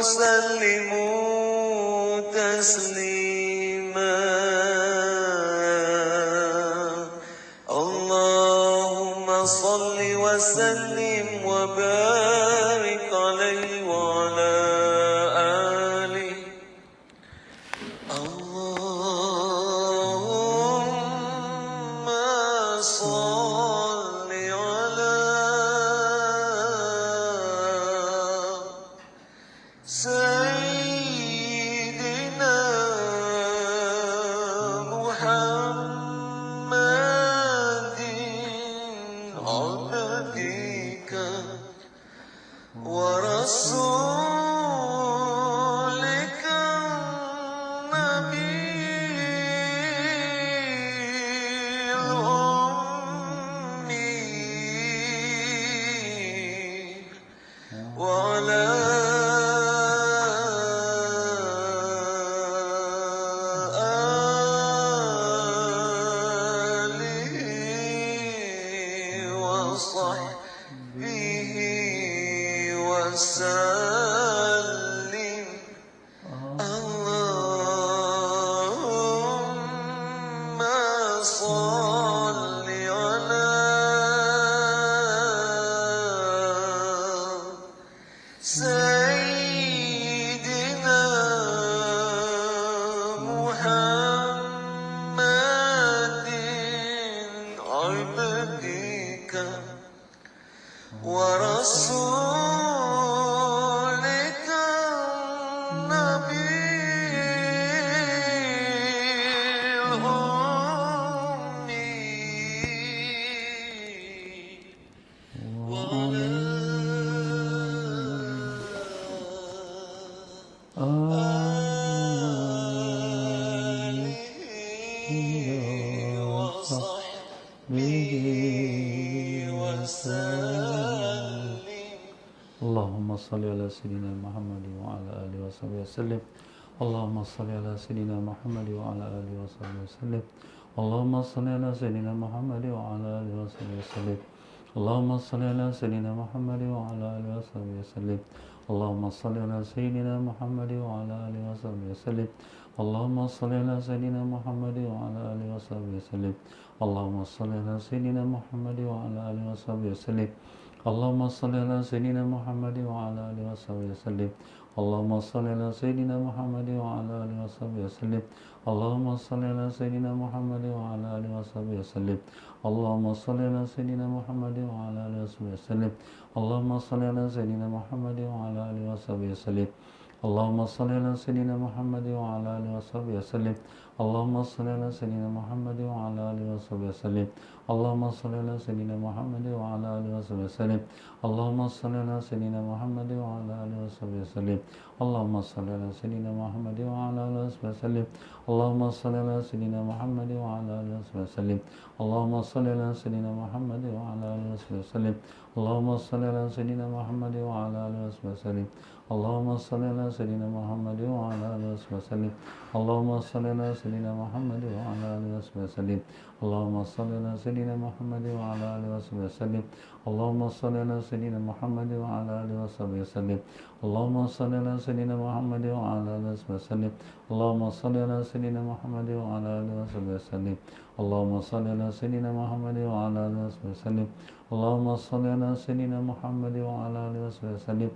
وسلموا تسليما اللهم صل وسلم وبارك عليه وعلى آله اللهم صل على سيدنا محمد عبدك ورسولك النبي الأمي وعلى وصحبه وسلم اللهم صل على سيدنا محمد عبدك ورسولك النبي الأمي وعلى آله وصحبه وسلم اللهم صل على سيدنا محمد وعلى آله وصحبه وسلم اللهم صل على سيدنا محمد وعلى آله وصحبه وسلم اللهم صل على سيدنا محمد وعلى آله وصحبه وسلم اللهم صل على سيدنا محمد وعلى آله وصحبه وسلم اللهم صل على سيدنا محمد وعلى آله وصحبه وسلم اللهم صل على سيدنا محمد وعلى آله وصحبه وسلم اللهم صل على سيدنا محمد وعلى آله وصحبه وسلم اللهم صل على سيدنا محمد وعلى آله وصحبه وسلم اللهم صل على سيدنا محمد وعلى آله وصحبه وسلم اللهم صل على سيدنا محمد وعلى آله وصحبه وسلم اللهم صل على سيدنا محمد وعلى آله وصحبه وسلم اللهم صل على سيدنا محمد وعلى آله وصحبه وسلم اللهم صل على سيدنا محمد وعلى آله وصحبه وسلم اللهم صل على سيدنا محمد وعلى آله وصحبه وسلم اللهم صل على سيدنا محمد وعلى آله وصحبه وسلم اللهم صل على سيدنا محمد وعلى آله وصحبه وسلم اللهم صل على سيدنا محمد وعلى آله وصحبه وسلم اللهم صل على سيدنا محمد وعلى آله وصحبه وسلم اللهم صل على سيدنا محمد وعلى آله وصحبه وسلم اللهم صل على سيدنا محمد وعلى آله وصحبه وسلم اللهم صل على سيدنا محمد وعلى آله وصحبه وسلم اللهم صل على سيدنا محمد وعلى آله وصحبه وسلم اللهم صل على سيدنا محمد وعلى آله وصحبه وسلم اللهم صل على سيدنا محمد وعلى آله وصحبه وسلم اللهم صل على سيدنا محمد وعلى آله وصحبه وسلم اللهم صل على سيدنا محمد وعلى آله وصحبه وسلم اللهم صل على سيدنا محمد وعلى آله وصحبه وسلم اللهم صل على سيدنا محمد وعلى آله وصحبه وسلم اللهم صل على سيدنا محمد وعلى آله وصحبه وسلم اللهم صل على سيدنا محمد وعلى آله وصحبه وسلم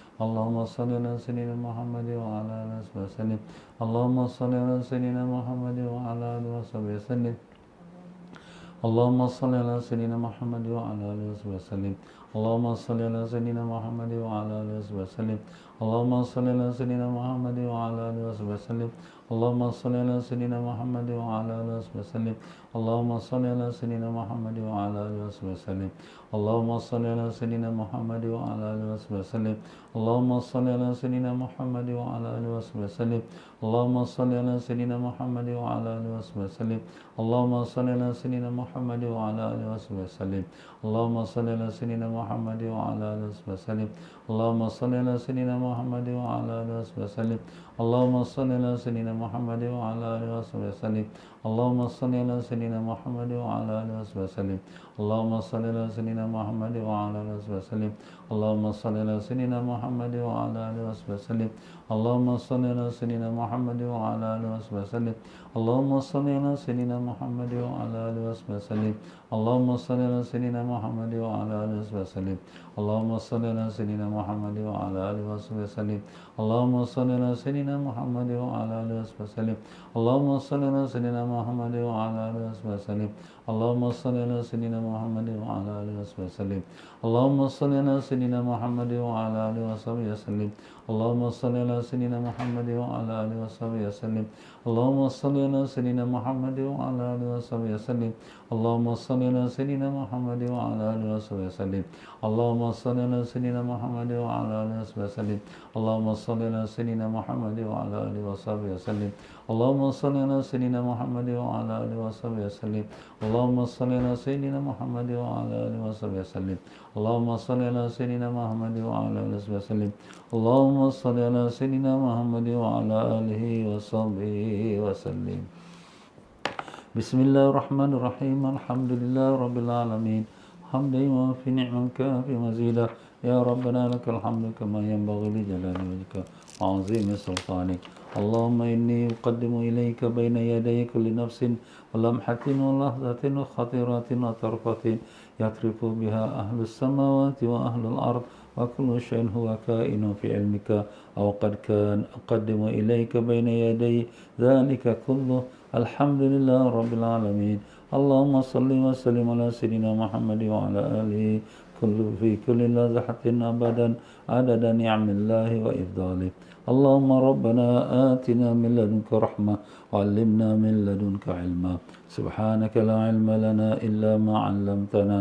اللهم صل على سيدنا محمد وعلى آله وصحبه وسلم اللهم صل على سيدنا محمد وعلى آله وصحبه وسلم اللهم صل على سيدنا محمد وعلى آله وصحبه وسلم اللهم صل على سيدنا محمد وعلى آله وصحبه وسلم اللهم صل على سيدنا محمد وعلى آله وصحبه وسلم اللهم صل على سيدنا محمد وعلى آله وصحبه وسلم اللهم صل على سيدنا محمد وعلى آله وصحبه وسلم اللهم صل على سيدنا محمد وعلى آله وصحبه وسلم اللهم صل على سيدنا محمد وعلى آله وصحبه وسلم اللهم صل على سيدنا محمد وعلى آله وصحبه وسلم اللهم صل على سيدنا محمد وعلى آله وصحبه وسلم اللهم صل على سيدنا محمد وعلى آله وصحبه وسلم اللهم صل على سيدنا محمد وعلى آله وصحبه وسلم اللهم صل على سيدنا محمد وعلى آله وصحبه وسلم اللهم صل على سيدنا محمد وعلى آله وصحبه وسلم اللهم صل على سيدنا محمد وعلى آله وصحبه وسلم اللهم صل على سيدنا محمد وعلى آله وصحبه وسلم اللهم صل على سيدنا محمد وعلى آله وصحبه وسلم اللهم صل على سيدنا محمد وعلى آله وصحبه وسلم اللهم صل على سيدنا محمد وعلى آله وصحبه وسلم اللهم صل على سيدنا محمد وعلى آله وصحبه وسلم اللهم صل على سيدنا محمد وعلى آله وصحبه وسلم اللهم صل على سيدنا محمد وعلى آله وصحبه وسلم اللهم صل على سيدنا محمد وعلى آله وصحبه وسلم اللهم صل على سيدنا محمد وعلى آله وصحبه وسلم اللهم صل على سيدنا محمد وعلى آله وصحبه وسلم اللهم صل على سيدنا محمد وعلى آله وصحبه وسلم اللهم صل على سيدنا محمد وعلى آله وصحبه وسلم اللهم صل على سيدنا محمد وعلى آله وصحبه وسلم اللهم صل على سيدنا محمد وعلى آله وصحبه وسلم اللهم صل على سيدنا محمد وعلى آله وصحبه وسلم اللهم صل على سيدنا محمد وعلى آله وصحبه وسلم اللهم صل على سيدنا محمد وعلى آله وصحبه وسلم بسم الله الرحمن الرحيم الحمد لله رب العالمين حمدا وفي نعما كافي مزيدا يا ربنا لك الحمد كما ينبغي لجلال وجهك وعظيم سلطانك اللهم إني أقدم إليك بين يدي كل نفس ولمحة ولحظة وخطيرة وطرفة يطرف بها أهل السماوات وأهل الأرض وكل شيء هو كائن في علمك أو قد كان أقدم إليك بين يدي ذلك كله الحمد لله رب العالمين اللهم صل وسلم على سيدنا محمد وعلى آله في كل لحظة أبدا عدد نعم الله وإفضاله اللهم ربنا آتنا من لدنك رحمة وعلمنا من لدنك علما سبحانك لا علم لنا إلا ما علمتنا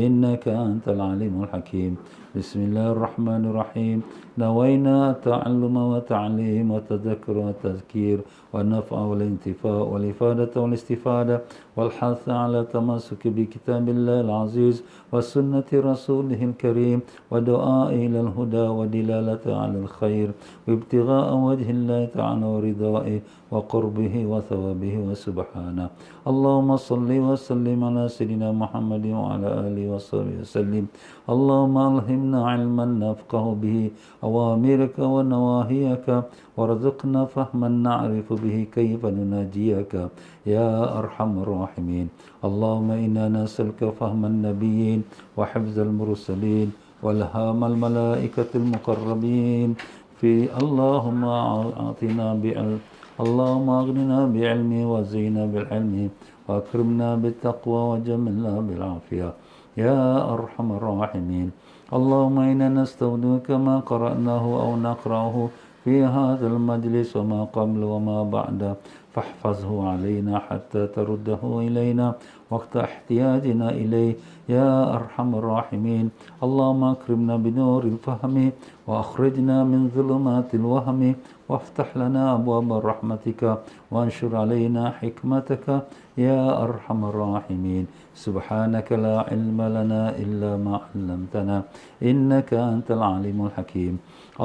إنك أنت العليم الحكيم بسم الله الرحمن الرحيم نوينا التعلم وتعليم والتذكر والتذكير والنفع والانتفاع والإفادة والاستفادة والحث على التمسك بكتاب الله العزيز وسنة رسوله الكريم ودعاء إلى الهدى ودلالة على الخير وابتغاء وجه الله تعالى ورضائه وقربه وثوابه وسبحانه اللهم صل وسلم على سيدنا محمد وعلى آله وصحبه وسلم اللهم ألهمنا علما نفقه به أوامرك ونواهيك وارزقنا فهما نعرف به كيف نناجيك يا أرحم الراحمين اللهم إنا نسألك فهم النبيين وحفظ المرسلين والهام الملائكة المقربين في اللهم أعطنا بعلم اللهم أغننا بعلم وزينا بالعلم وأكرمنا بالتقوى وجملنا بالعافية يا أرحم الراحمين اللهم إنا نستودعك ما قرأناه أو نقرأه في هذا المجلس وما قبل وما بعد فاحفظه علينا حتى ترده إلينا وقت احتياجنا إليه يا أرحم الراحمين اللهم أكرمنا بنور الفهم وأخرجنا من ظلمات الوهم وافتح لنا أبواب رحمتك وانشر علينا حكمتك يا أرحم الراحمين سبحانك لا علم لنا إلا ما علمتنا إنك أنت العليم الحكيم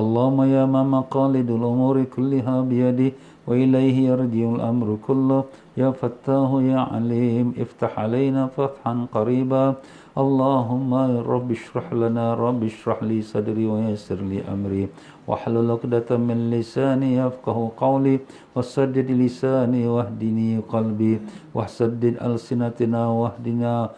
اللهم يا من مقاليد الأمور كلها بيدي وإليه يرجع الأمر كله يا فتاه يا عليم افتح علينا فتحا قريبا اللهم رب اشرح لنا رب اشرح لي صدري ويسر لي أمري واحلل عقدة من لساني يفقه قولي وسدد لساني واهدني قلبي وسدد ألسنتنا واهدنا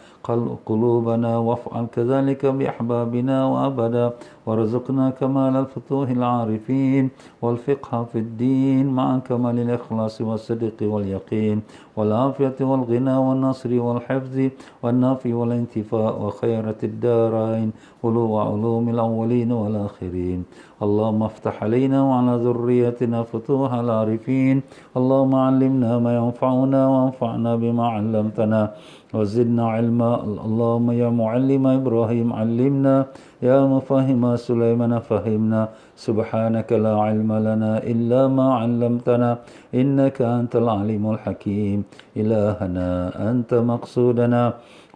قلوبنا وافعل كذلك بأحبابنا وأبدا وارزقنا كمال الفتوح العارفين والفقه في الدين مع كمال الإخلاص والصدق واليقين والعافية والغنى والنصر والحفظ والنفع والانتفاع وخيرة الدارين وعلوم الأولين والآخرين اللهم افتح علينا وعلى ذريتنا فتوح العارفين اللهم علمنا ما ينفعنا وانفعنا بما علمتنا وزدنا علما اللهم يا معلم إبراهيم علمنا يا مفهم سليمان فهمنا سبحانك لا علم لنا إلا ما علمتنا إنك أنت العليم الحكيم إلهنا أنت مقصودنا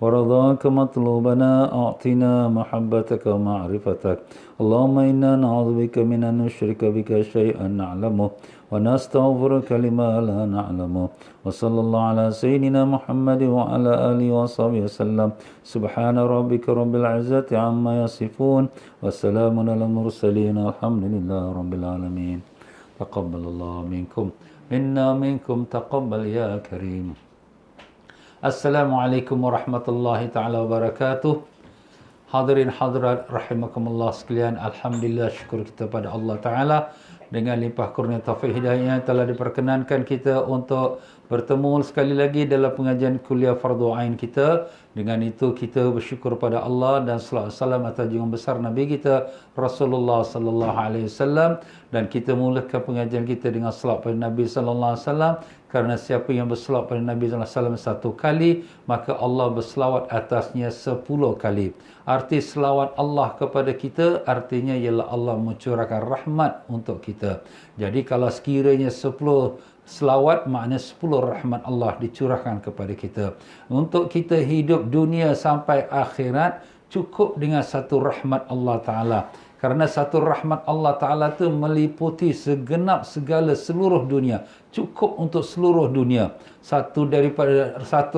ورضاك مطلوبنا أعطنا محبتك ومعرفتك اللهم إنا نعوذ بك من أن نشرك بك شيئا نعلمه ونستغفرك لما لا نعلم وصلى الله على سيدنا محمد وعلى آله وصحبه وسلم سبحان ربك رب العزة عما يصفون وسلام على المرسلين الحمد لله رب العالمين تقبل الله منكم منا منكم تقبل يا كريم. Assalamualaikum warahmatullahi taala wabarakatuh. Hadirin hadirat rahimakumullah sekalian, alhamdulillah, syukur kita pada Allah taala dengan limpah kurnia taufik hidayahnya telah diperkenankan kita untuk bertemu sekali lagi dalam pengajian kuliah fardu ain kita. Dengan itu kita bersyukur pada Allah dan salawat salam atas junjungan besar Nabi kita Rasulullah sallallahu alaihi wasallam, dan kita mulakan pengajian kita dengan selawat pada Nabi sallallahu alaihi wasallam, kerana siapa yang berselawat pada Nabi sallallahu alaihi wasallam satu kali, maka Allah berselawat atasnya 10 kali. Arti selawat Allah kepada kita artinya ialah Allah mencurahkan rahmat untuk kita. Jadi kalau sekiranya 10 selawat, maknanya 10 rahmat Allah dicurahkan kepada kita. Untuk kita hidup dunia sampai akhirat, cukup dengan satu rahmat Allah Ta'ala. Kerana satu rahmat Allah Ta'ala itu meliputi segenap segala seluruh dunia. Cukup untuk seluruh dunia. Satu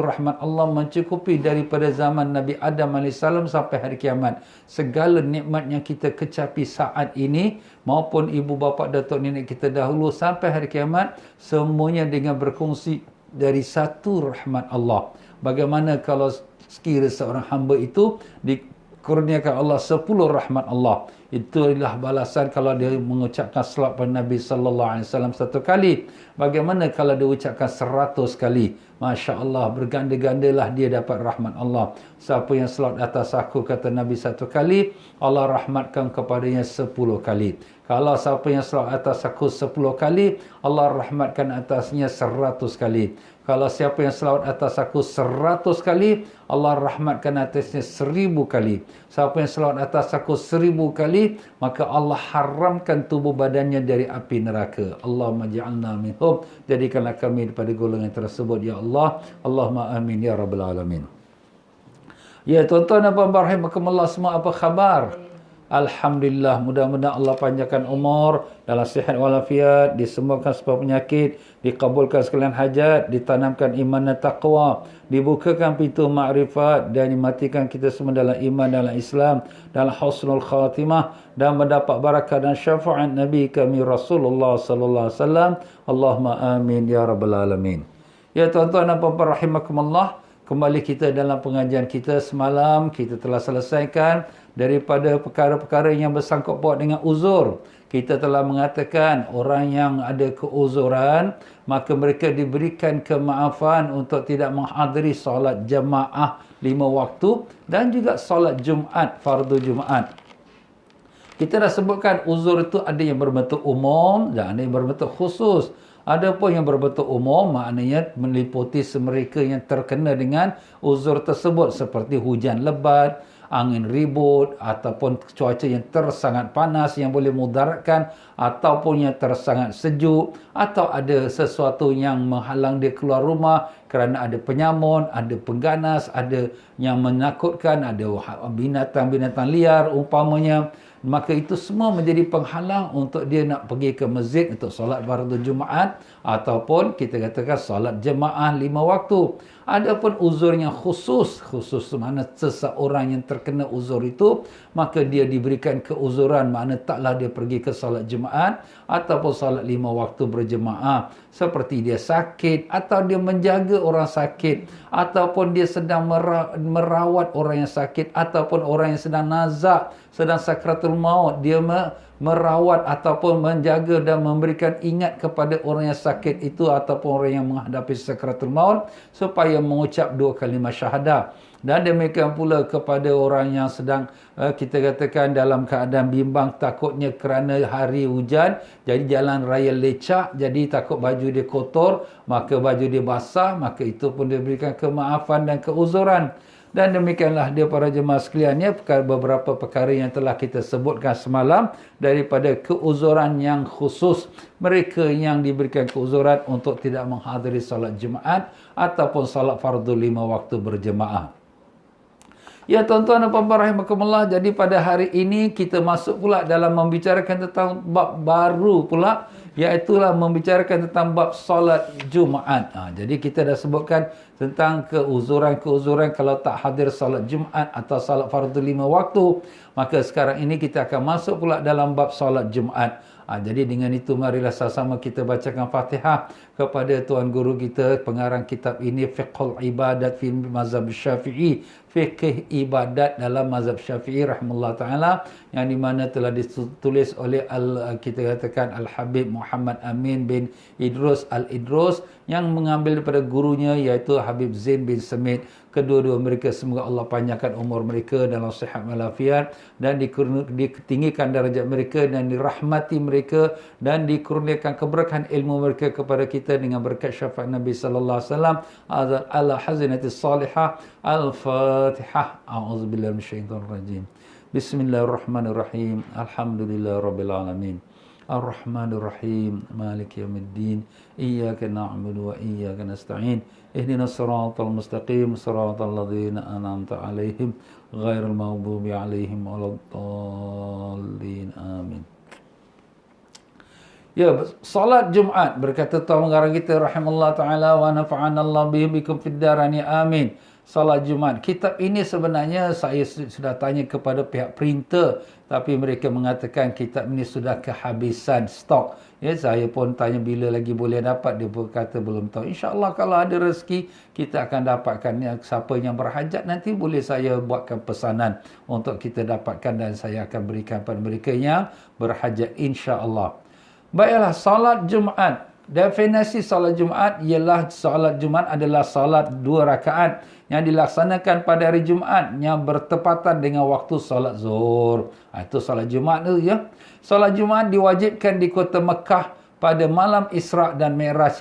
rahmat Allah mencukupi daripada zaman Nabi Adam AS sampai hari kiamat. Segala nikmat yang kita kecapi saat ini, maupun ibu bapa datuk nenek kita dahulu sampai hari kiamat, semuanya dengan berkongsi dari satu rahmat Allah. Bagaimana kalau sekiranya seorang hamba itu dikurniakan Allah 10 rahmat Allah. Itulah balasan kalau dia mengucapkan selawat pada Nabi sallallahu alaihi wasallam satu kali. Bagaimana kalau dia ucapkan 100 kali? Masya Allah, berganda-gandalah dia dapat rahmat Allah. Siapa yang selawat atas aku, kata Nabi, satu kali, Allah rahmatkan kepadanya 10 kali. Kalau siapa yang selawat atas aku 10 kali, Allah rahmatkan atasnya 100 kali. Kalau siapa yang selawat atas aku 100 kali, Allah rahmatkan atasnya 1000 kali. Siapa yang selawat atas aku 1000 kali, maka Allah haramkan tubuh badannya dari api neraka. Allahumma ja'alna minhum. Jadikanlah kami daripada golongan tersebut, ya Allah. Allahumma amin ya rabbal alamin. Ya tuan-tuan dan puan-puan rahimakumullah semua, apa khabar? Alhamdulillah, mudah-mudahan Allah panjangkan umur dalam sihat walafiat, disembuhkan sebab penyakit, dikabulkan sekalian hajat, ditanamkan iman dan taqwa, dibukakan pintu makrifat, dan dimatikan kita semua dalam iman, dalam Islam, dalam husnul khatimah, dan mendapat barakah dan syafaat Nabi kami Rasulullah sallallahu alaihi wasallam. Allahumma amin ya rabbal alamin. Ya tuan-tuan dan puan-puan rahimakumullah, kembali kita dalam pengajian kita semalam, kita telah selesaikan daripada perkara-perkara yang bersangkut paut dengan uzur. Kita telah mengatakan orang yang ada keuzuran, maka mereka diberikan kemaafan untuk tidak menghadiri solat jamaah 5 waktu dan juga solat Jumaat, fardu Jumaat. Kita dah sebutkan uzur itu ada yang berbentuk umum dan ada yang berbentuk khusus. Ada pun yang berbentuk umum, maknanya meliputi mereka yang terkena dengan uzur tersebut, seperti hujan lebat, angin ribut, ataupun cuaca yang tersangat panas yang boleh mudaratkan, ataupun yang tersangat sejuk, atau ada sesuatu yang menghalang dia keluar rumah kerana ada penyamun, ada pengganas, ada yang menakutkan, ada binatang-binatang liar umpamanya. Maka itu semua menjadi penghalang untuk dia nak pergi ke masjid untuk solat fardu Jumaat, ataupun kita katakan solat jemaah 5 waktu. Adapun uzur yang khusus mana seseorang yang terkena uzur itu, maka dia diberikan keuzuran, makna taklah dia pergi ke solat Jumaat ataupun solat 5 waktu berjemaah, seperti dia sakit atau dia menjaga orang sakit, ataupun dia sedang merawat orang yang sakit, ataupun orang yang sedang nazak, sedang sakratul maut, dia merawat ataupun menjaga dan memberikan ingat kepada orang yang sakit itu ataupun orang yang menghadapi sakratul maut supaya mengucap 2 kalimah syahadah. Dan demikian pula kepada orang yang sedang kita katakan dalam keadaan bimbang, takutnya kerana hari hujan, jadi jalan raya lecak, jadi takut baju dia kotor, maka baju dia basah, maka itu pun dia berikan kemaafan dan keuzuran. Dan demikianlah dia para jemaah sekalian, ya, beberapa perkara yang telah kita sebutkan semalam daripada keuzuran yang khusus, mereka yang diberikan keuzuran untuk tidak menghadiri solat Jumaat ataupun solat fardu 5 waktu berjemaah. Ya tuan-tuan dan puan-puan rahimakumullah, jadi pada hari ini kita masuk pula dalam membicarakan tentang bab baru pula, Iaitulah membicarakan tentang bab solat Jumaat. Jadi kita dah sebutkan tentang keuzuran-keuzuran kalau tak hadir solat Jumaat atau solat fardu 5 waktu. Maka sekarang ini kita akan masuk pula dalam bab solat Jumaat. Jadi dengan itu marilah sama-sama kita bacakan Fatihah kepada Tuan Guru kita, pengarang kitab ini, Fiqhul Ibadat fi Mazhab Syafi'i, Fiqh Ibadat dalam Mazhab Syafi'i rahimahullah ta'ala, yang di mana telah ditulis oleh kita katakan Al-Habib Muhammad Amin bin Idrus Al-Idrus, yang mengambil daripada gurunya iaitu Habib Zain bin Samit. Kedua-dua mereka semoga Allah panjangkan umur mereka dalam sihat walafiat dan ditinggikan darjat mereka dan dirahmati mereka dan dikurniakan keberkahan ilmu mereka kepada kita dengan berkat syafaat Nabi sallallahu alaihi wasallam. Ala hazinatis salihah. Al-Fatihah. A'udzubillahi minasyaitonir rajim. Bismillahirrahmanirrahim. Alhamdulillahirabbil alamin. Ar-Rahmanir-Rahim, Maliki Yawmiddin, Iyyaka na'budu wa iyyaka nasta'in, Ihdinas siratal mustaqim, siratal ladzina an'amta 'alaihim, ghairil maghdubi 'alaihim waladdallin. Amin. Ya, salat Jumaat, berkata Tuan Pengarang kita rahimahullah taala, wa nafa'ana Allah bikum fid darani. Amin. Salat Jumaat. Kitab ini sebenarnya saya sudah tanya kepada pihak printer, tapi mereka mengatakan kitab ini sudah kehabisan stok. Ya, saya pun tanya bila lagi boleh dapat, dia berkata belum tahu. InsyaAllah kalau ada rezeki kita akan dapatkan. Siapa yang berhajat nanti boleh saya buatkan pesanan untuk kita dapatkan dan saya akan berikan kepada mereka yang berhajat insyaAllah. Baiklah, salat Jumaat. Definisi salat Jumaat ialah salat Jumaat adalah salat 2 rakaat yang dilaksanakan pada hari Jumaat yang bertepatan dengan waktu salat Zuhur. Itu salat Jumaat tu ya. Salat Jumaat diwajibkan di kota Mekah pada malam Isra' dan Mi'raj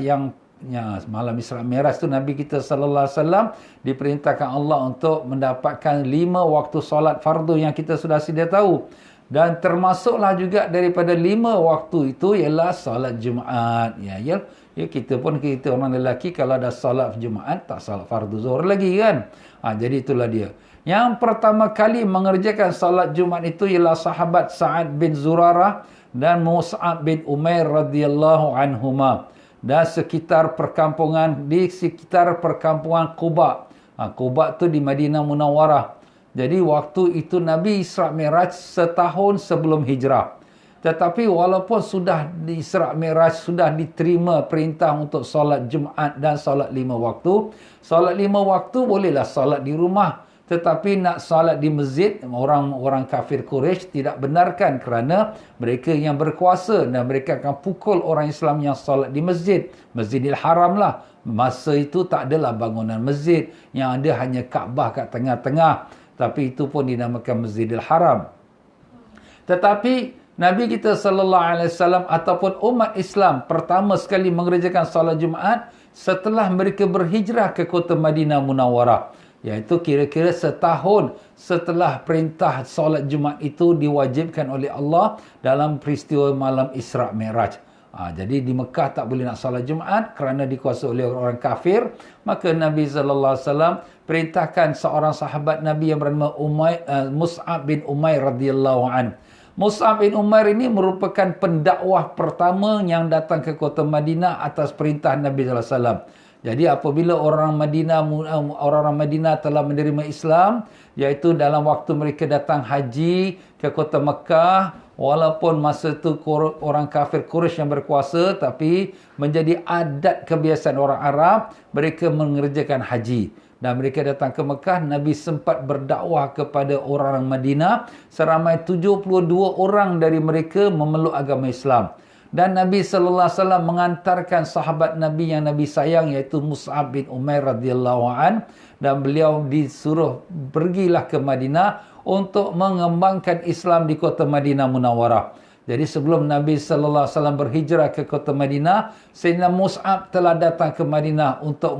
malam Isra' Mi'raj tu Nabi kita sallallahu alaihi wasallam diperintahkan Allah untuk mendapatkan 5 waktu solat fardu yang kita sudah sedia tahu. Dan termasuklah juga daripada 5 waktu itu ialah salat Jumaat. Ya, kita orang lelaki kalau ada salat Jumaat tak salat fardu Zuhur lagi kan. Jadi itulah dia. Yang pertama kali mengerjakan salat Jumaat itu ialah sahabat Sa'ad bin Zurarah dan Mus'ab bin Umair radhiyallahu anhuma. Dan di sekitar perkampungan Quba. Quba tu di Madinah Munawwarah. Jadi waktu itu Nabi Isra' Mi'raj setahun sebelum hijrah. Tetapi walaupun sudah di Isra' Mi'raj, sudah diterima perintah untuk solat Jumaat dan solat 5 waktu. Solat 5 waktu bolehlah solat di rumah. Tetapi nak solat di masjid, orang kafir Quraisy tidak benarkan kerana mereka yang berkuasa dan mereka akan pukul orang Islam yang solat di masjid. Masjidil Haram lah. Masa itu tak adalah bangunan masjid. Yang ada hanya Kaabah kat tengah-tengah. Tapi itu pun dinamakan Masjidil Haram. Tetapi Nabi kita sallallahu alaihi wasallam ataupun umat Islam pertama sekali mengerjakan solat Jumaat setelah mereka berhijrah ke kota Madinah Munawwarah. Iaitu kira-kira setahun setelah perintah solat Jumaat itu diwajibkan oleh Allah dalam peristiwa malam Isra' Mi'raj. Jadi di Mekah tak boleh nak solat Jumaat kerana dikuasai oleh orang kafir. Maka Nabi sallallahu alaihi wasallam perintahkan seorang sahabat Nabi yang bernama Mus'ab bin Umair radhiyallahu anhu. Mus'ab bin Umair ini merupakan pendakwah pertama yang datang ke kota Madinah atas perintah Nabi sallallahu alaihi wasallam. Jadi apabila orang Madinah telah menerima Islam, iaitu dalam waktu mereka datang haji ke kota Mekah, walaupun masa itu orang kafir Quraisy yang berkuasa, tapi menjadi adat kebiasaan orang Arab, mereka mengerjakan haji. Dan mereka datang ke Mekah, Nabi sempat berdakwah kepada orang Madinah, seramai 72 orang dari mereka memeluk agama Islam. Dan Nabi sallallahu alaihi wasallam mengantarkan sahabat Nabi yang Nabi sayang iaitu Mus'ab bin Umair radhiyallahu an, dan beliau disuruh pergilah ke Madinah untuk mengembangkan Islam di kota Madinah Munawwarah. Jadi sebelum Nabi sallallahu alaihi wasallam berhijrah ke kota Madinah, Sayyidina Mus'ab telah datang ke Madinah untuk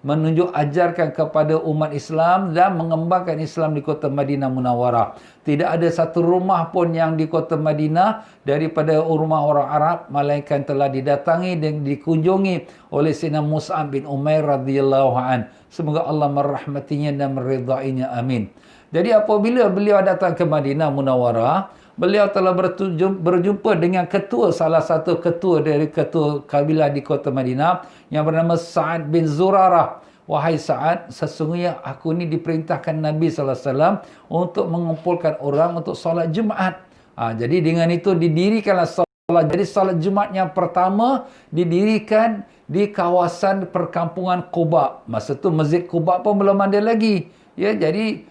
menunjuk ajarkan kepada umat Islam dan mengembangkan Islam di kota Madinah Munawwarah. Tidak ada satu rumah pun yang di kota Madinah daripada rumah orang Arab melainkan telah didatangi dan dikunjungi oleh Sayyidina Mus'ab bin Umair radhiyallahu an. Semoga Allah merahmatinya dan meridainya. Amin. Jadi apabila beliau datang ke Madinah Munawwarah, beliau telah berjumpa dengan salah satu ketua dari ketua kabilah di kota Madinah yang bernama Sa'ad bin Zurarah. Wahai Sa'ad, sesungguhnya aku ni diperintahkan Nabi SAW untuk mengumpulkan orang untuk solat Jumaat. Jadi dengan itu didirikanlah solat. Jadi solat Jumaat yang pertama didirikan di kawasan perkampungan Quba. Masa tu Masjid Quba pun belum ada lagi. Ya, jadi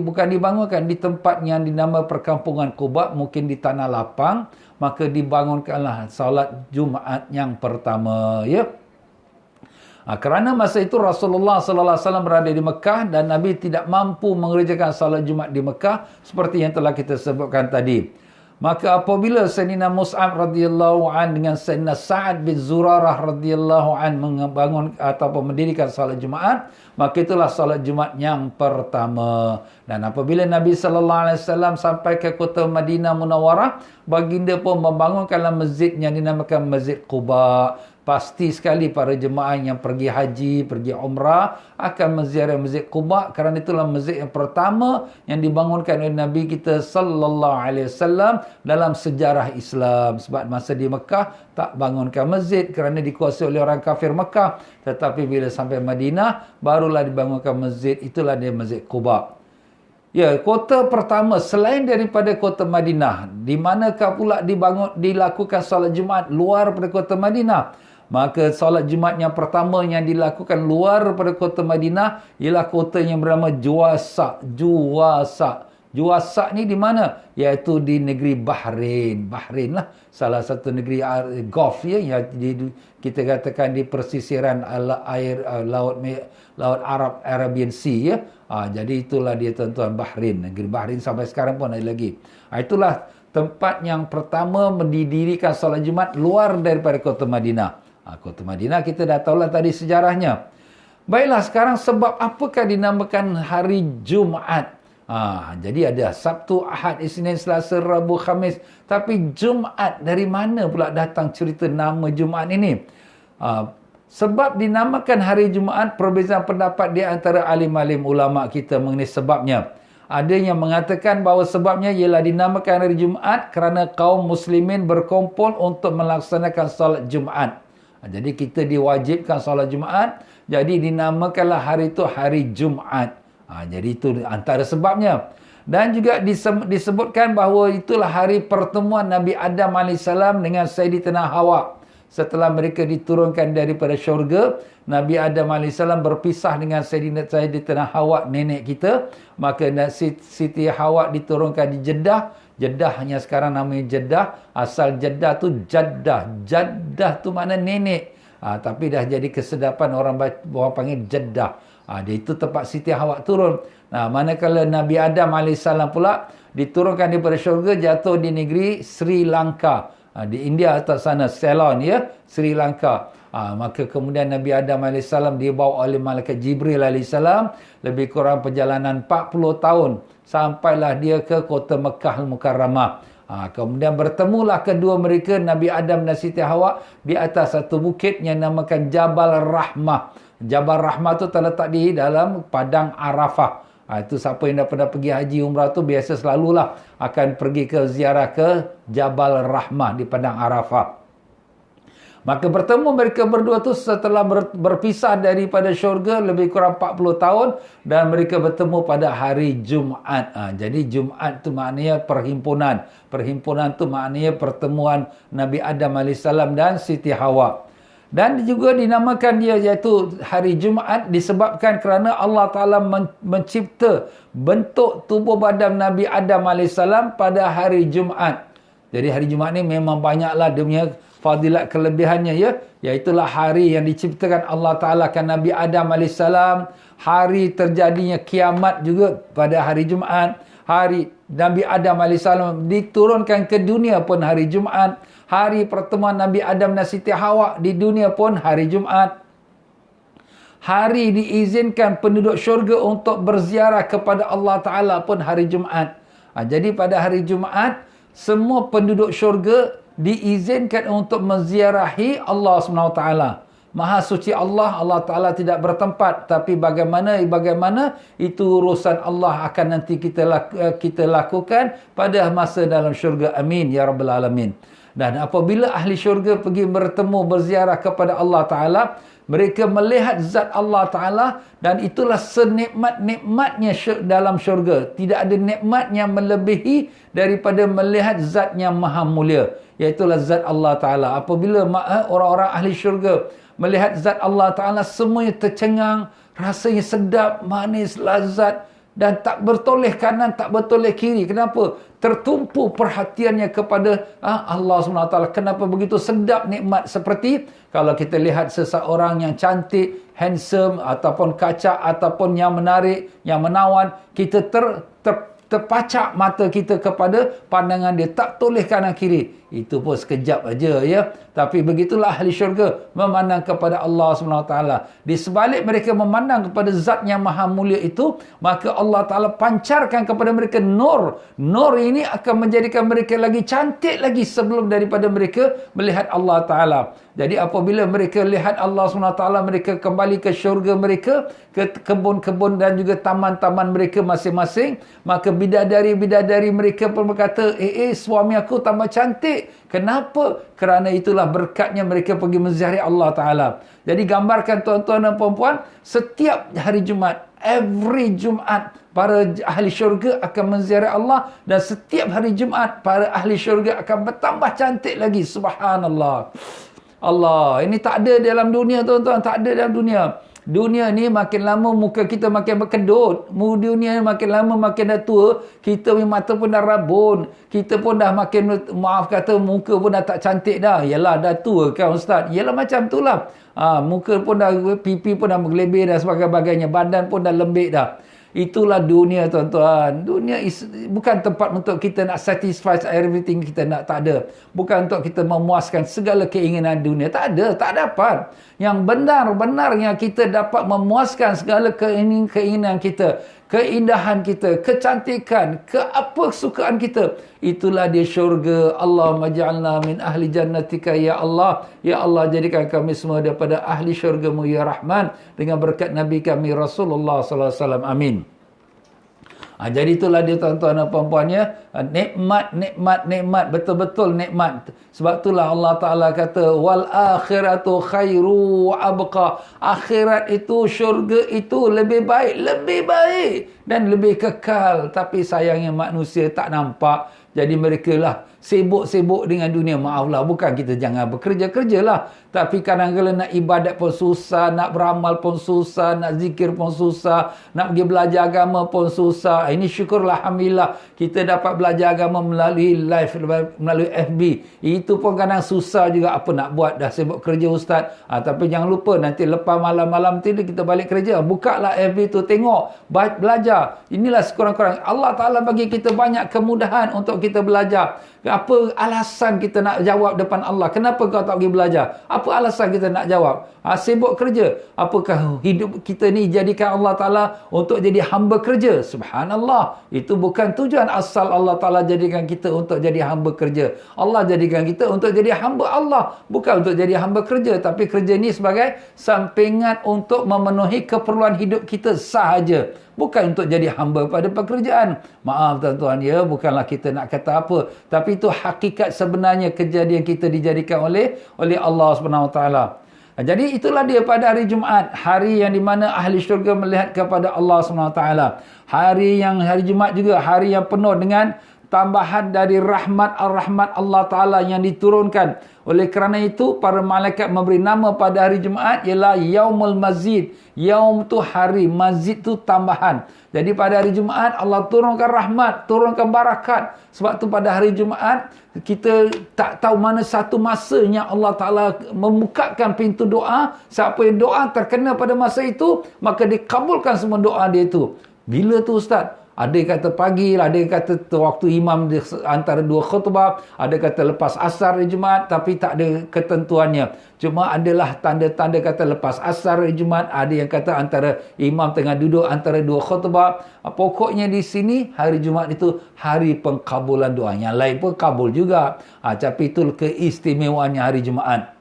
bukan dibangunkan di tempat yang dinama perkampungan Quba, mungkin di tanah lapang, maka dibangunkanlah solat Jumaat yang pertama, ya. Kerana masa itu Rasulullah sallallahu alaihi wasallam berada di Mekah dan Nabi tidak mampu mengerjakan solat Jumaat di Mekah seperti yang telah kita sebutkan tadi. Maka apabila Sayyidina Mus'ab radhiyallahu an dengan Sayyidina Sa'ad bin Zurarah radhiyallahu an membangun ataupun mendirikan salat Jumaat, maka itulah salat Jumaat yang pertama. Dan apabila Nabi sallallahu alaihi wasallam sampai ke kota Madinah Munawwarah, baginda pun membangunkanlah masjid yang dinamakan Masjid Quba. Pasti sekali para jemaah yang pergi haji, pergi umrah akan menziarah Masjid Quba kerana itulah masjid yang pertama yang dibangunkan oleh Nabi kita sallallahu alaihi wasallam dalam sejarah Islam. Sebab masa di Mekah tak bangunkan masjid kerana dikuasai oleh orang kafir Mekah. Tetapi bila sampai Madinah barulah dibangunkan masjid, itulah dia Masjid Quba. Ya, kota pertama selain daripada kota Madinah, di manakah pula dilakukan solat Jumaat luar daripada kota Madinah? Maka solat Jumaat yang pertama yang dilakukan luar daripada kota Madinah ialah kota yang bernama Juwasa. Juwasa ni di mana? Iaitu di negeri Bahrain. Bahrain lah salah satu negeri Gulf, ya, yang kita katakan di persisiran air laut Arabian Sea, ya. Jadi itulah dia tuan-tuan, Bahrain. Negeri Bahrain sampai sekarang pun ada lagi. Itulah tempat yang pertama mendirikan solat Jumaat luar daripada kota Madinah. Kota Madinah kita dah tahulah tadi sejarahnya. Baiklah, sekarang sebab apakah dinamakan hari Jumaat? Jadi ada Sabtu, Ahad, Isnin, Selasa, Rabu, Khamis. Tapi Jumaat, dari mana pula datang cerita nama Jumaat ini? Sebab dinamakan hari Jumaat, perbezaan pendapat di antara alim-alim ulama kita mengenai sebabnya. Ada yang mengatakan bahawa sebabnya ialah dinamakan hari Jumaat kerana kaum muslimin berkumpul untuk melaksanakan solat Jumaat. Jadi kita diwajibkan solat Jumaat, jadi dinamakanlah hari itu hari Jumaat. Jadi itu antara sebabnya. Dan juga disebutkan bahawa itulah hari pertemuan Nabi Adam AS dengan Sayyidatina Hawa. Setelah mereka diturunkan daripada syurga, Nabi Adam AS berpisah dengan Sayyidatina Hawa, nenek kita. Maka Siti Hawa diturunkan di Jeddah. Jeddah hanya sekarang namanya Jeddah. Asal Jeddah tu Jaddah. Jaddah tu makna nenek. Tapi dah jadi kesedapan orang panggil Jeddah. Dia itu tempat Siti Hawa turun. Manakala Nabi Adam AS pula diturunkan daripada syurga, jatuh di negeri Sri Lanka. Di India atas sana, Ceylon, ya, Sri Lanka. Maka kemudian Nabi Adam AS dibawa oleh Malaikat Jibril AS, lebih kurang perjalanan 40 tahun. Sampailah dia ke kota Mekah Al-Mukarramah. Kemudian bertemulah kedua mereka, Nabi Adam dan Siti Hawa, di atas satu bukit yang dinamakan Jabal Rahmah. Jabal Rahmah tu terletak di dalam padang Arafah. Itu siapa yang dah pernah pergi haji umrah tu biasa selalulah akan pergi ke ziarah ke Jabal Rahmah di padang Arafah. Maka bertemu mereka berdua tu setelah berpisah daripada syurga lebih kurang 40 tahun dan mereka bertemu pada hari Jumaat. Jadi Jumaat tu maknanya perhimpunan. Perhimpunan tu maknanya pertemuan Nabi Adam AS dan Siti Hawa. Dan juga dinamakan dia iaitu hari Jumaat disebabkan kerana Allah Ta'ala mencipta bentuk tubuh badan Nabi Adam AS pada hari Jumaat. Jadi hari Jumaat ni memang banyaklah dia punya fadilat kelebihannya, ya. Iaitulah hari yang diciptakan Allah Ta'ala kan Nabi Adam AS. Hari terjadinya kiamat juga pada hari Jumaat. Hari Nabi Adam AS diturunkan ke dunia pun hari Jumaat. Hari pertemuan Nabi Adam dan Siti Hawa di dunia pun hari Jumaat. Hari diizinkan penduduk syurga untuk berziarah kepada Allah Ta'ala pun hari Jumaat. Jadi pada hari Jumaat, semua penduduk syurga diizinkan untuk menziarahi Allah SWT. Maha suci Allah, Allah Ta'ala tidak bertempat. Tapi bagaimana itu urusan Allah akan nanti kita lakukan pada masa dalam syurga. Amin ya Rabbal Alamin. Dan apabila ahli syurga pergi bertemu berziarah kepada Allah Ta'ala, mereka melihat zat Allah Ta'ala, dan itulah senikmat-nikmatnya dalam syurga. Tidak ada nikmat yang melebihi daripada melihat zat yang maha mulia, iaitulah zat Allah Ta'ala. Apabila orang-orang ahli syurga melihat zat Allah Ta'ala, semuanya tercengang, rasanya sedap, manis, lazat, dan tak bertoleh kanan, tak bertoleh kiri. Kenapa? Tertumpu perhatiannya kepada Allah SWT. Kenapa begitu sedap nikmat? Seperti kalau kita lihat seseorang yang cantik, handsome, ataupun kacak, ataupun yang menarik, yang menawan, kita terpacak mata kita kepada pandangan dia, tak toleh kanan kiri. Itu pun sekejap aja, ya. Tapi begitulah ahli syurga memandang kepada Allah SWT. Di sebalik mereka memandang kepada zat yang maha mulia itu, maka Allah Ta'ala pancarkan kepada mereka nur. Nur ini akan menjadikan mereka lagi cantik lagi sebelum daripada mereka melihat Allah Ta'ala. Jadi apabila mereka lihat Allah SWT, mereka kembali ke syurga mereka, ke kebun-kebun dan juga taman-taman mereka masing-masing. Maka bidadari-bidadari mereka pun berkata, suami aku tambah cantik. Kenapa? Kerana itulah berkatnya mereka pergi menziarahi Allah Ta'ala. Jadi gambarkan tuan-tuan dan puan-puan, setiap hari Jumaat, every Jumaat, para ahli syurga akan menziarahi Allah, dan setiap hari Jumaat para ahli syurga akan bertambah cantik lagi. Subhanallah. Allah, ini tak ada dalam dunia, tuan-tuan, tak ada dalam dunia. Dunia ni makin lama muka kita makin berkedut. Dunia ni makin lama makin dah tua, kita punya mata pun dah rabun. Kita pun dah makin, maaf kata, muka pun dah tak cantik dah. Yalah, dah tua kan Ustaz? Yalah, macam tu lah. Muka pun dah, pipi pun dah bergelebih dan sebagainya. Badan pun dah lembik dah. Itulah dunia, tuan-tuan. Dunia bukan tempat untuk kita nak satisfy everything kita nak, tak ada. Bukan untuk kita memuaskan segala keinginan dunia. Tak ada, tak dapat. Yang benar-benarnya kita dapat memuaskan segala keinginan kita, keindahan kita, kecantikan, kesukaan kita. Itulah di syurga. Allahumma ja'alna min ahli jannatika ya Allah. Ya Allah, jadikan kami semua daripada ahli syurga-Mu ya Rahman, dengan berkat Nabi kami Rasulullah sallallahu alaihi wasallam. Amin. Jadi itulah dia, tuan-tuan dan puan-puannya, nikmat, betul-betul nikmat. Sebab itulah Allah Ta'ala kata, wal akhiratu khairu wa abqa. Akhirat itu, syurga itu lebih baik dan lebih kekal. Tapi sayangnya manusia tak nampak. Jadi mereka lah sibuk-sibuk dengan dunia. Maaflah, bukan kita jangan bekerja-kerjalah. Tapi kadang-kadang nak ibadat pun susah, nak beramal pun susah, nak zikir pun susah, nak pergi belajar agama pun susah. Ini syukurlah, alhamdulillah, kita dapat belajar agama melalui live, melalui FB. Itu pun kadang susah juga. Apa nak buat, dah sibuk kerja Ustaz. Tapi jangan lupa, nanti lepas malam-malam tidur kita balik kerja, bukalah FB tu, tengok, belajar. Inilah sekurang-kurang Allah Ta'ala bagi kita banyak kemudahan untuk kita belajar. Apa alasan kita nak jawab depan Allah? Kenapa kau tak pergi belajar? Apa alasan kita nak jawab? Sibuk kerja. Apakah hidup kita ni jadikan Allah Ta'ala untuk jadi hamba kerja? Subhanallah. Itu bukan tujuan asal Allah Ta'ala jadikan kita untuk jadi hamba kerja. Allah jadikan kita untuk jadi hamba Allah. Bukan untuk jadi hamba kerja. Tapi kerja ni sebagai sampingan untuk memenuhi keperluan hidup kita sahaja. Bukan untuk jadi hamba pada pekerjaan. Maaf tuan-tuan, ya, bukanlah kita nak kata apa. Tapi itu hakikat sebenarnya kejadian kita dijadikan oleh Allah SWT. Jadi itulah dia pada hari Jumaat. Hari yang di mana ahli syurga melihat kepada Allah SWT. Hari Jumaat juga hari yang penuh dengan tambahan dari rahmat Allah Ta'ala yang diturunkan. Oleh kerana itu, para malaikat memberi nama pada hari Jumaat ialah Yaumul Mazid. Yaum tu hari, mazid tu tambahan. Jadi pada hari Jumaat Allah turunkan rahmat, turunkan barakat. Sebab tu pada hari Jumaat kita tak tahu mana satu masanya Allah Ta'ala membukakan pintu doa. Siapa yang doa terkena pada masa itu, maka dikabulkan semua doa dia itu. Bila tu Ustaz? Ada yang kata pagi, ada yang kata waktu imam antara dua khutbah, ada kata lepas asar di Jumaat, tapi tak ada ketentuannya. Cuma adalah tanda-tanda kata lepas asar di Jumaat, ada yang kata antara imam tengah duduk antara dua khutbah. Pokoknya di sini hari Jumaat itu hari pengkabulan doa. Yang lain pun kabul juga. Tapi itu keistimewaannya hari Jumaat.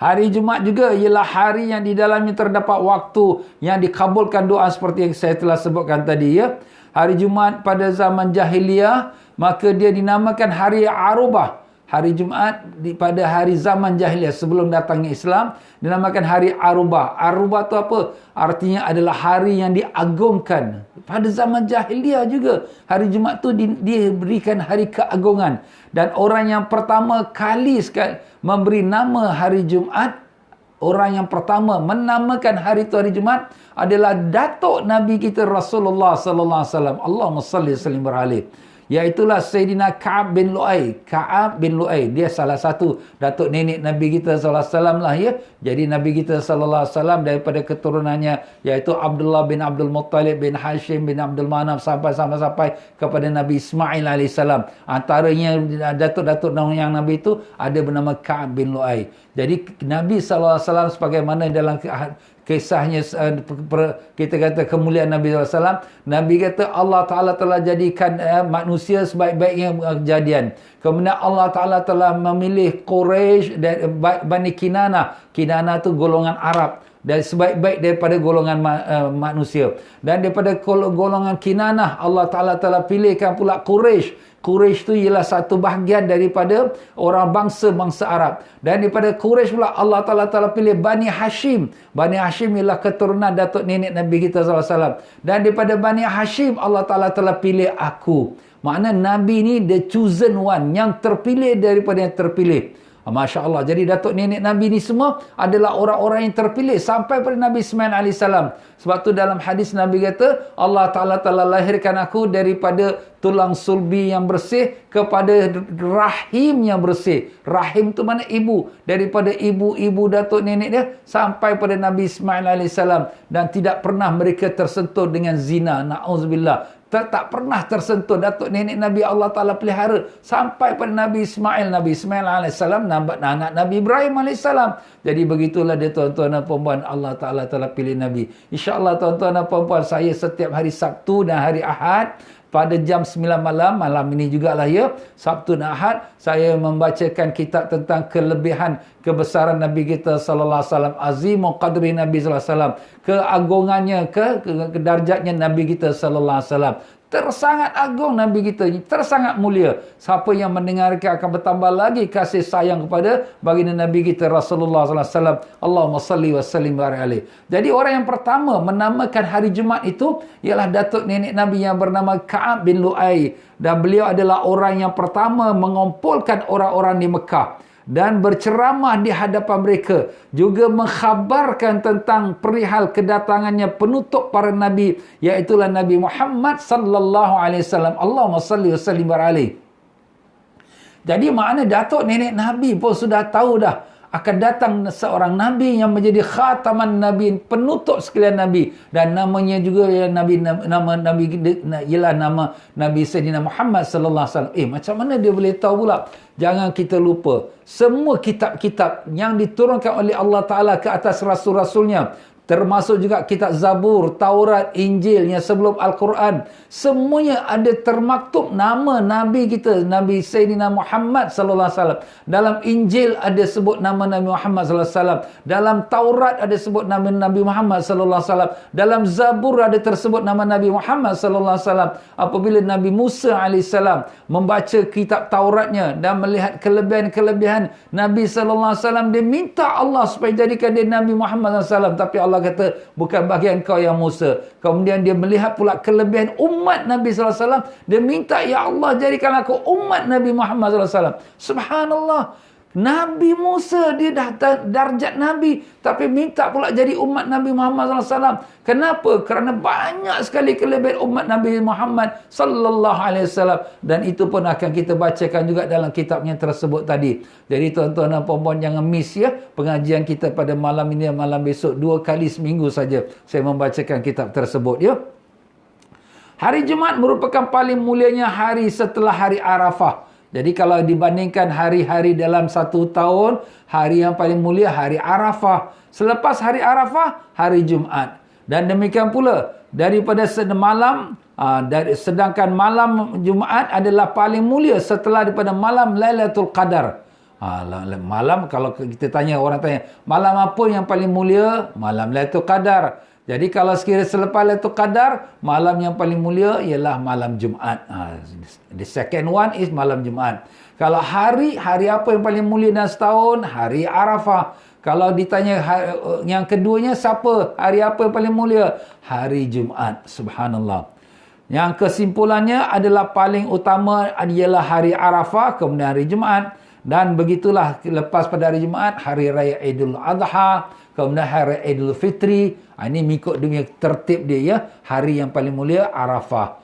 Hari Jumaat juga ialah hari yang di dalamnya terdapat waktu yang dikabulkan doa seperti yang saya telah sebutkan tadi ya. Hari Jumaat pada zaman jahiliyah, maka dia dinamakan hari Arubah. Hari Jumaat pada hari zaman jahiliyah sebelum datangnya Islam dinamakan hari Arubah. Arubah tu apa? Artinya adalah hari yang diagungkan. Pada zaman jahiliyah juga hari Jumaat tu diberikan hari keagungan. Dan orang yang pertama kali sekali memberi nama hari Jumaat, orang yang pertama menamakan hari itu hari Jumaat adalah datuk Nabi kita Rasulullah sallallahu alaihi wasallam. Allahumma salli wa sallim alaihi. Iaitulah Sayyidina Ka'ab bin Lu'ay. Ka'ab bin Lu'ay. Dia salah satu datuk nenek Nabi kita sallallahu alaihi wasallam lah ya. Jadi Nabi kita sallallahu alaihi wasallam daripada keturunannya iaitu Abdullah bin Abdul Muttalib bin Hashim bin Abdul Manaf sampai kepada Nabi Ismail alaihissalam. Antaranya datuk-datuk yang Nabi itu ada bernama Ka'ab bin Lu'ay. Jadi Nabi sallallahu alaihi wasallam sebagaimana dalam kisahnya kita kata kemuliaan Nabi SAW, Nabi kata Allah Ta'ala telah jadikan manusia sebaik-baiknya kejadian. Kemudian Allah Ta'ala telah memilih Quraisy dan Bani Kinanah. Kinanah tu golongan Arab. Dan sebaik-baik daripada golongan manusia. Dan daripada golongan Kinanah, Allah Ta'ala telah pilihkan pula Quraisy. Quraisy tu ialah satu bahagian daripada orang bangsa Arab. Dan daripada Quraisy pula Allah Ta'ala telah pilih Bani Hashim. Bani Hashim ialah keturunan datuk nenek Nabi kita SAW. Dan daripada Bani Hashim Allah Ta'ala telah pilih aku. Makna Nabi ni the chosen one, yang terpilih daripada yang terpilih. Masya Allah. Jadi datuk nenek Nabi ni semua adalah orang-orang yang terpilih sampai pada Nabi Ismail AS. Sebab tu dalam hadis Nabi kata Allah Ta'ala telah lahirkan aku daripada tulang sulbi yang bersih kepada rahim yang bersih. Rahim tu mana ibu. Daripada ibu-ibu datuk nenek dia sampai pada Nabi Ismail AS. Dan tidak pernah mereka tersentuh dengan zina. Na'udzubillah. Tak pernah tersentuh datuk nenek Nabi Allah Ta'ala pelihara sampai pada Nabi Ismail. Nabi Ismail AS anak Nabi Ibrahim AS. Jadi begitulah dia tuan-tuan dan puan-puan, Allah Ta'ala telah pilih Nabi. InsyaAllah tuan-tuan dan puan-puan, saya setiap hari Sabtu dan hari Ahad pada jam 9 malam ini jugalah ya, Sabtu dan Ahad, saya membacakan kitab tentang kelebihan kebesaran Nabi kita sallallahu alaihi wasallam, azimu qadri Nabi sallallahu alaihi wasallam, keagungannya, ke darjatnya Nabi kita sallallahu alaihi wasallam. Tersangat agung Nabi kita ni, tersangat mulia. Siapa yang mendengarkan akan bertambah lagi kasih sayang kepada baginda Nabi kita Rasulullah sallallahu alaihi wasallam. Allahumma salli wa sallim alaihi. Jadi orang yang pertama menamakan hari Jumaat itu ialah datuk nenek Nabi yang bernama Ka'ab bin Lu'ay, dan beliau adalah orang yang pertama mengumpulkan orang-orang di Mekah dan berceramah di hadapan mereka, juga mengkhabarkan tentang perihal kedatangannya penutup para nabi, iaitulah Nabi Muhammad sallallahu alaihi wasallam. Allahumma salli wa sallim alaihi. Jadi makna datuk nenek Nabi pun sudah tahu dah akan datang seorang Nabi yang menjadi khataman Nabi, penutup sekalian Nabi. Dan namanya juga nama Nabi ialah nama Nabi Sayyidina Muhammad sallallahu alaihi wasallam. Macam mana dia boleh tahu pula? Jangan kita lupa, semua kitab-kitab yang diturunkan oleh Allah Ta'ala ke atas rasul-rasulnya, termasuk juga kitab Zabur, Taurat, Injil yang sebelum Al-Quran, semuanya ada termaktub nama Nabi kita, Nabi Sayyidina Muhammad sallallahu alaihi wasallam. Dalam Injil ada sebut nama Nabi Muhammad sallallahu alaihi wasallam. Dalam Taurat ada sebut nama Nabi Muhammad sallallahu alaihi wasallam. Dalam Zabur ada tersebut nama Nabi Muhammad sallallahu alaihi wasallam. Apabila Nabi Musa alaihissalam membaca kitab Tauratnya dan melihat kelebihan-kelebihan Nabi sallallahu alaihi wasallam, dia minta Allah supaya jadikan dia Nabi Muhammad sallallahu alaihi wasallam. Tapi Allah kata, bukan bahagian kau yang Musa. Kemudian dia melihat pula kelebihan umat Nabi sallallahu alaihi wasallam, dia minta, ya Allah jadikan aku umat Nabi Muhammad sallallahu alaihi wasallam. Subhanallah. Nabi Musa dia dah darjat Nabi, tapi minta pula jadi umat Nabi Muhammad sallallahu alaihi wasallam. Kenapa? Kerana banyak sekali kelebihan umat Nabi Muhammad sallallahu alaihi wasallam, dan itu pun akan kita bacakan juga dalam kitabnya tersebut tadi. Jadi tuan-tuan dan puan-puan, jangan miss ya pengajian kita pada malam ini dan malam besok, 2 kali seminggu saja saya membacakan kitab tersebut ya. Hari Jumaat merupakan paling mulianya hari setelah hari Arafah. Jadi kalau dibandingkan hari-hari dalam satu tahun, hari yang paling mulia hari Arafah. Selepas hari Arafah, hari Jumaat. Dan demikian pula daripada malam, sedangkan malam Jumaat adalah paling mulia setelah daripada malam Lailatul Qadar. Malam, kalau kita tanya, orang tanya, malam apa yang paling mulia? Malam Lailatul Qadar. Jadi kalau sekiranya selepas Lailatul Qadar, malam yang paling mulia ialah malam Jumaat. The second one is malam Jumaat. Kalau hari apa yang paling mulia dalam setahun? Hari Arafah. Kalau ditanya yang keduanya siapa? Hari apa yang paling mulia? Hari Jumaat. Subhanallah. Yang kesimpulannya adalah paling utama ialah hari Arafah, kemudian hari Jumaat. Dan begitulah lepas pada hari Jumaat, hari raya Idul Adha, kemudian hari Idul Fitri. Ini mengikut dengan tertib dia ya. Hari yang paling mulia Arafah,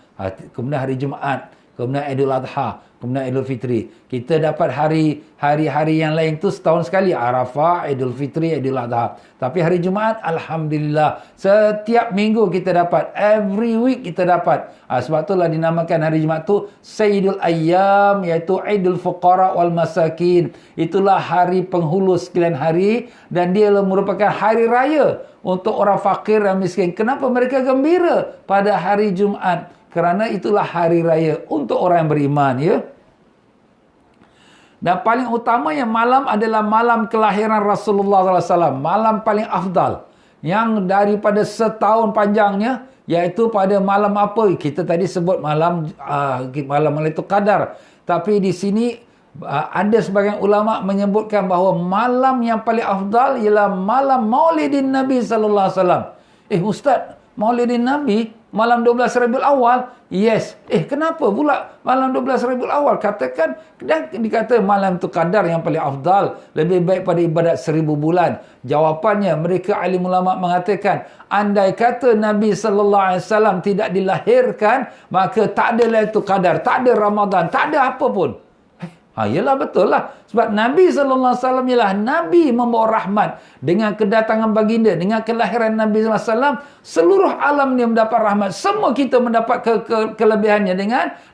kemudian hari Jumaat, kemudian Idul Adha, kemudian Idul Fitri. Kita dapat hari-hari yang lain tu setahun sekali, Arafah, Idul Fitri, Idul Adha. Tapi hari Jumaat, alhamdulillah, setiap minggu kita dapat, every week kita dapat. Sebab itulah dinamakan hari Jumaat tu Sayyidul Ayyam, iaitu Idul Fuqara wal Masakin. Itulah hari penghulu sekalian hari, dan dia merupakan hari raya untuk orang fakir dan miskin. Kenapa mereka gembira pada hari Jumaat? Kerana itulah hari raya untuk orang yang beriman, ya. Dan paling utama yang malam adalah malam kelahiran Rasulullah SAW. Malam paling afdal. Yang daripada setahun panjangnya, iaitu pada malam apa? Kita tadi sebut malam Lailatul Qadar. Tapi di sini ada sebagian ulama menyebutkan bahawa malam yang paling afdal ialah malam Maulidin Nabi SAW. Ustaz, Maulidin Nabi malam 12 Rabiul Awal? Yes. Kenapa pula malam 12 Rabiul Awal? Katakan, dan dikata malam tu Qadar yang paling afdal, lebih baik pada ibadat 1000 bulan. Jawapannya, mereka alim ulama mengatakan, andai kata Nabi SAW tidak dilahirkan, maka tak ada Lailatul Qadar, tak ada Ramadan, tak ada apa pun. Yalah, betul lah. Sebab Nabi SAW ialah Nabi membawa rahmat. Dengan kedatangan baginda, dengan kelahiran Nabi SAW, seluruh alam ni mendapat rahmat. Semua kita mendapat kelebihannya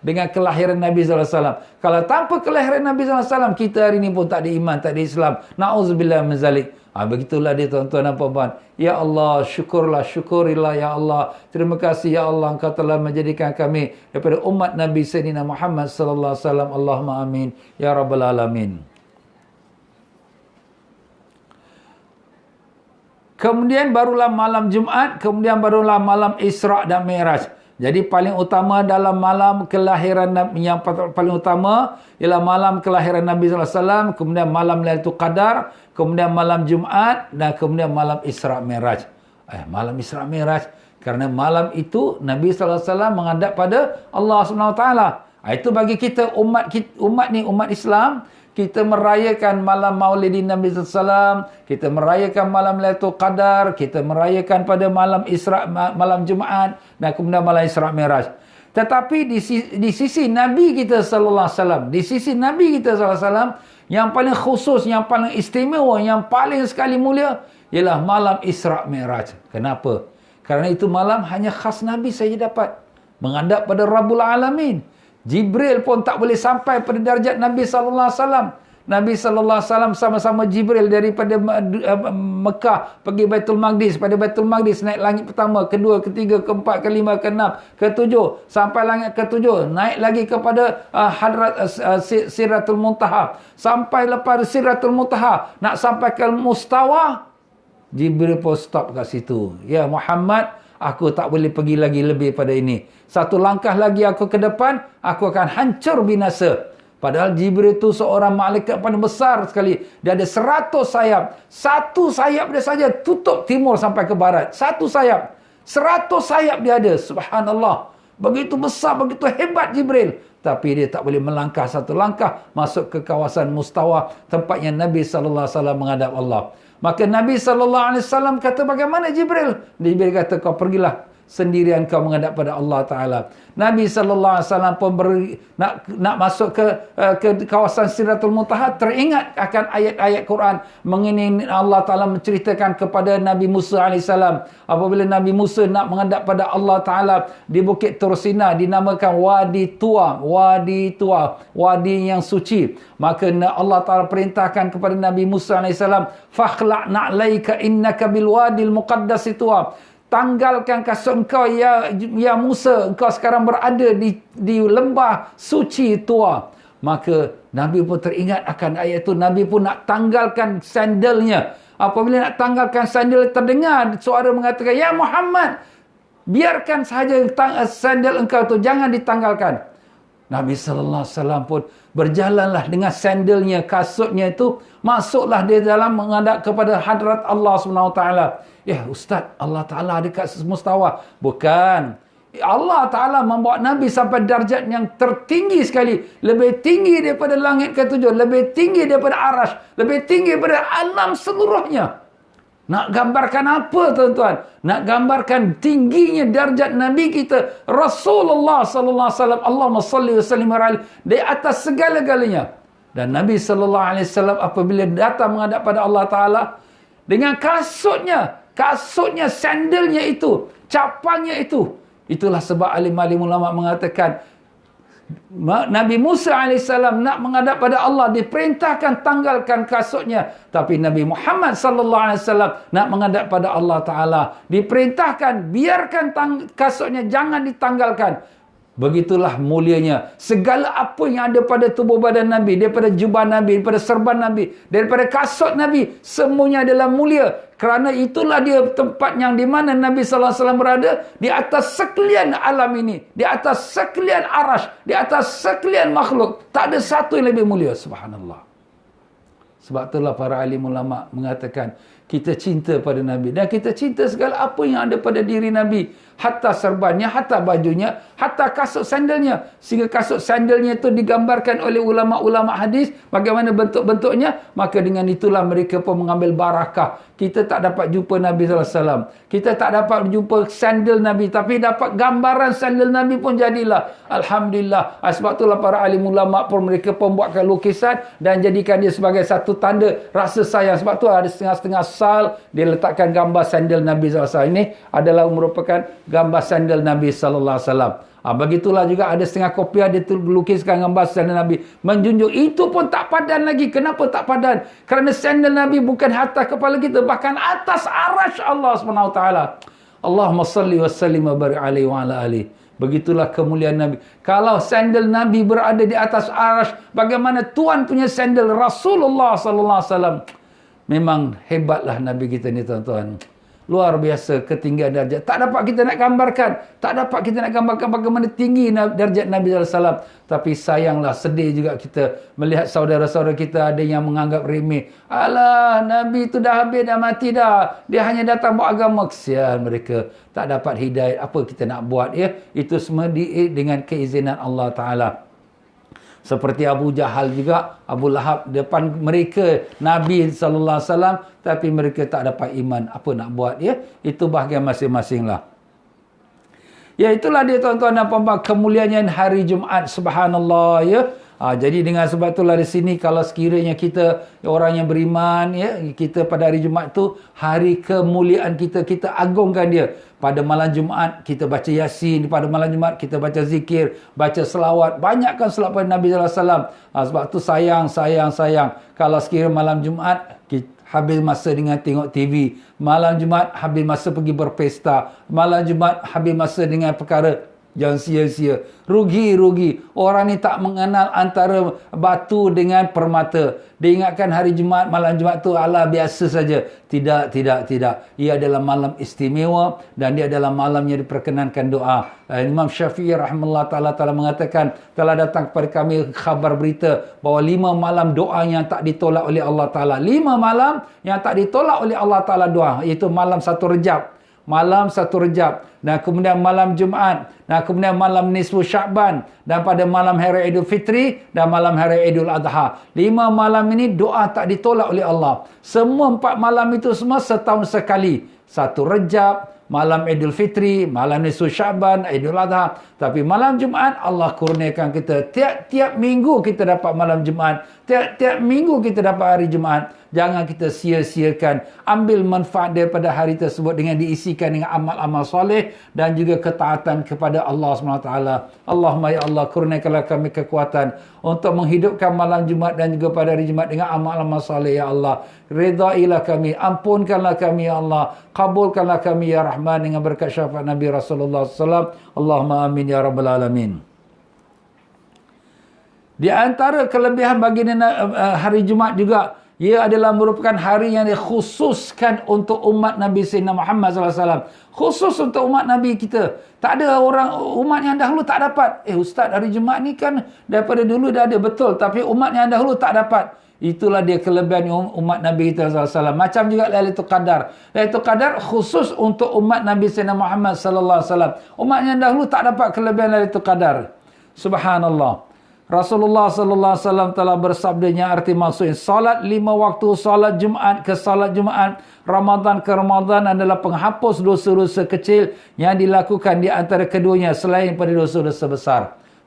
dengan kelahiran Nabi SAW. Kalau tanpa kelahiran Nabi SAW, kita hari ni pun tak ada iman, tak ada Islam. Na'udzubillah min zalik. Begitulah dia, tuan-tuan dan puan-puan. Ya Allah, syukurilah ya Allah. Terima kasih ya Allah, Engkau telah menjadikan kami daripada umat Nabi Sayyidina Muhammad sallallahu alaihi wasallam. Allahumma amin ya rabbal alamin. Kemudian barulah malam Jumaat, kemudian barulah malam Isra' dan Mi'raj. Jadi paling utama dalam malam kelahiran Nabi, yang paling utama ialah malam kelahiran Nabi SAW, kemudian malam Lailatul Qadar, kemudian malam Jumaat, dan kemudian malam Isra' Mi'raj. Malam Isra' Mi'raj, kerana malam itu Nabi SAW menghadap pada Allah SWT. Itu bagi kita umat Islam, kita merayakan malam Maulidin Nabi SAW, kita merayakan malam Lailatul Qadar, kita merayakan pada malam malam Jumaat, dan kemudian malam Isra' Mi'raj. Tetapi di sisi Nabi kita sallallahu alaihi wasallam, di sisi Nabi kita sallallahu alaihi wasallam, yang paling khusus, yang paling istimewa, yang paling sekali mulia ialah malam Isra' Mi'raj. Kenapa? Kerana itu malam hanya khas Nabi saja dapat menghadap pada Rabbul Alamin. Jibril pun tak boleh sampai pada darjat Nabi sallallahu alaihi wasallam. Nabi sallallahu alaihi wasallam sama-sama Jibril daripada Mekah pergi Baitul Maqdis, pada Baitul Maqdis naik langit pertama, kedua, ketiga, keempat, kelima, keenam, ketujuh, sampai langit ketujuh, naik lagi kepada Hadrat Siratul Muntaha. Sampai lepas Siratul Muntaha nak sampai ke Mustawa, Jibril pun stop kat situ. Ya Muhammad, aku tak boleh pergi lagi lebih pada ini. Satu langkah lagi aku ke depan, aku akan hancur binasa. Padahal Jibril itu seorang malaikat paling besar sekali. Dia ada 100 sayap. Satu sayap dia saja tutup timur sampai ke barat. Satu sayap. 100 sayap dia ada. Subhanallah. Begitu besar, begitu hebat Jibril. Tapi dia tak boleh melangkah satu langkah masuk ke kawasan Mustawa, tempatnya Nabi SAW menghadap Allah. Maka Nabi SAW kata, bagaimana Jibril? Jibril kata, kau pergilah sendirian, kau menghadap pada Allah Ta'ala. Nabi SAW pun nak masuk ke kawasan Siratul Muntaha, teringat akan ayat-ayat Quran mengenai Allah Ta'ala menceritakan kepada Nabi Musa AS. Apabila Nabi Musa nak menghadap pada Allah Ta'ala di Bukit Tursina, dinamakan Wadi Tua, Wadi yang suci. Maka Allah Ta'ala perintahkan kepada Nabi Musa AS, "Fakhla' na'laika innaka bil wadil muqaddas Tua." Tanggalkan kasut engkau ya Musa, engkau sekarang berada di lembah suci Tua. Maka Nabi pun teringat akan ayat itu. Nabi pun nak tanggalkan sandalnya. Apabila nak tanggalkan sandal, terdengar suara mengatakan, "Ya Muhammad, biarkan sahaja sandal engkau tu, jangan ditanggalkan." Nabi SAW pun berjalanlah dengan sandalnya, kasutnya itu, masuklah dia dalam menghadap kepada hadrat Allah SWT. Ya Ustaz, Allah Ta'ala dekat mustawa. Bukan. Allah Ta'ala membawa Nabi sampai darjat yang tertinggi sekali. Lebih tinggi daripada langit ketujuh. Lebih tinggi daripada arash. Lebih tinggi daripada alam seluruhnya. Nak gambarkan apa tuan-tuan? Nak gambarkan tingginya darjat Nabi kita. Rasulullah SAW. Allahumma salli wa sallim alaihi. Di atas segala-galanya. Dan Nabi SAW apabila datang menghadap pada Allah Ta'ala. Dengan kasutnya, sandalnya itu, capangnya itu. Itulah sebab alim-alim ulama mengatakan Nabi Musa AS nak menghadap pada Allah, diperintahkan tanggalkan kasutnya. Tapi Nabi Muhammad SAW nak menghadap pada Allah Ta'ala, diperintahkan biarkan kasutnya, jangan ditanggalkan. Begitulah mulianya segala apa yang ada pada tubuh badan Nabi, daripada jubah Nabi, daripada serban Nabi, daripada kasut Nabi, semuanya adalah mulia. Kerana itulah dia tempat yang di mana Nabi SAW berada, di atas sekalian alam ini, di atas sekalian arash, di atas sekalian makhluk. Tak ada satu yang lebih mulia. Subhanallah. Sebab itulah para alim ulama mengatakan kita cinta pada Nabi, dan kita cinta segala apa yang ada pada diri Nabi. Hatta serbannya, hatta bajunya, hatta kasut sandalnya. Sehingga kasut sandalnya itu digambarkan oleh ulama-ulama hadis bagaimana bentuk-bentuknya. Maka dengan itulah mereka pun mengambil barakah. Kita tak dapat jumpa Nabi SAW. Kita tak dapat jumpa sandal Nabi, tapi dapat gambaran sandal Nabi pun jadilah. Alhamdulillah. Sebab itulah para alim ulama pun mereka pun buatkan lukisan dan jadikan dia sebagai satu tanda rasa sayang. Sebab tu ada setengah-setengah sal dia letakkan gambar sandal Nabi SAW. Ini adalah merupakan gambar sandal Nabi SAW. Begitulah juga ada setengah kopiah dia lukiskan gambar sandal Nabi. Menjunjung itu pun tak padan lagi. Kenapa tak padan? Kerana sandal Nabi bukan atas kepala kita, bahkan atas arash Allah SWT. Allahumma salli wa sallim wa barik alaihi wa ala alihi. Begitulah kemuliaan Nabi. Kalau sandal Nabi berada di atas arash, bagaimana Tuhan punya sandal Rasulullah SAW? Memang hebatlah Nabi kita ni tuan-tuan. Luar biasa ketinggian darjat. Tak dapat kita nak gambarkan. Tak dapat kita nak gambarkan bagaimana tinggi darjat Nabi SAW. Tapi sayanglah, sedih juga kita melihat saudara-saudara kita ada yang menganggap remeh. Alah, Nabi tu dah habis, dah mati dah. Dia hanya datang buat agama. Kesian mereka. Tak dapat hidayah. Apa kita nak buat ya? Itu semua dengan keizinan Allah Ta'ala. Seperti Abu Jahal juga, Abu Lahab depan mereka Nabi SAW, tapi mereka tak dapat iman. Apa nak buat ya? Itu bahagian masing-masing lah. Ya, itulah dia tuan-tuan dan puan-puan, kemuliaan hari Jumaat. Subhanallah ya. Jadi dengan sebab itulah di sini, kalau sekiranya kita orang yang beriman ya, kita pada hari Jumaat tu hari kemuliaan kita, kita agungkan dia. Pada malam Jumaat kita baca Yasin, pada malam Jumaat kita baca zikir, baca selawat, banyakkan selawat pada Nabi sallallahu alaihi wasallam. Sebab tu sayang kalau sekiranya malam Jumaat kita habis masa dengan tengok TV, malam Jumaat habis masa pergi berpesta, malam Jumaat habis masa dengan perkara jangan sia-sia. Rugi. Orang ni tak mengenal antara batu dengan permata. Dia ingatkan hari Jumaat, malam Jumaat tu ala biasa saja. Tidak. Ia adalah malam istimewa dan dia adalah malam yang diperkenankan doa. Imam Syafi'i rahimahullah ta'ala mengatakan, telah datang kepada kami khabar berita bahawa 5 malam doa yang tak ditolak oleh Allah Ta'ala. 5 malam yang tak ditolak oleh Allah Ta'ala doa. Iaitu malam 1 Rejab. Malam 1 Rejab, dan kemudian malam Jumaat, dan kemudian malam nisfu Sya'ban, dan pada malam hari Idul Fitri dan malam hari Idul Adha. 5 malam ini doa tak ditolak oleh Allah. Semua 4 malam itu semua setahun sekali. 1 Rejab, malam Idul Fitri, malam nisfu Sya'ban, Idul Adha. Tapi malam Jumaat Allah kurniakan kita. Tiap-tiap minggu kita dapat malam Jumaat. Tiap-tiap minggu kita dapat hari Jumaat. Jangan kita sia-siakan. Ambil manfaat daripada hari tersebut dengan diisikan dengan amal-amal soleh dan juga ketaatan kepada Allah SWT. Allahumma ya Allah, kurniakanlah kami kekuatan untuk menghidupkan malam Jumaat dan juga pada hari Jumaat dengan amal-amal soleh ya Allah. Ridailah kami, ampunkanlah kami ya Allah. Kabulkanlah kami ya Rahman dengan berkat syafaat Nabi Rasulullah SAW. Allahumma amin ya Rabbal Alamin. Di antara kelebihan baginda hari Jumaat juga, ia adalah merupakan hari yang dikhususkan untuk umat Nabi Sayyidina Muhammad SAW. Khusus untuk umat Nabi kita. Tak ada orang, umat yang dahulu tak dapat. Ustaz, hari Jumaat ni kan daripada dulu dah ada, betul. Tapi umat yang dahulu tak dapat. Itulah dia kelebihan umat Nabi kita SAW. Macam juga Lailatul Qadar. Lailatul Qadar khusus untuk umat Nabi Sayyidina Muhammad SAW. Umat yang dahulu tak dapat kelebihan Lailatul Qadar. Subhanallah. Rasulullah sallallahu alaihi wasallam telah bersabdanya, arti maksudnya salat 5 waktu, salat Jumaat ke salat Jumaat, Ramadan ke Ramadan adalah penghapus dosa-dosa kecil yang dilakukan di antara keduanya selain pada dosa-dosa besar,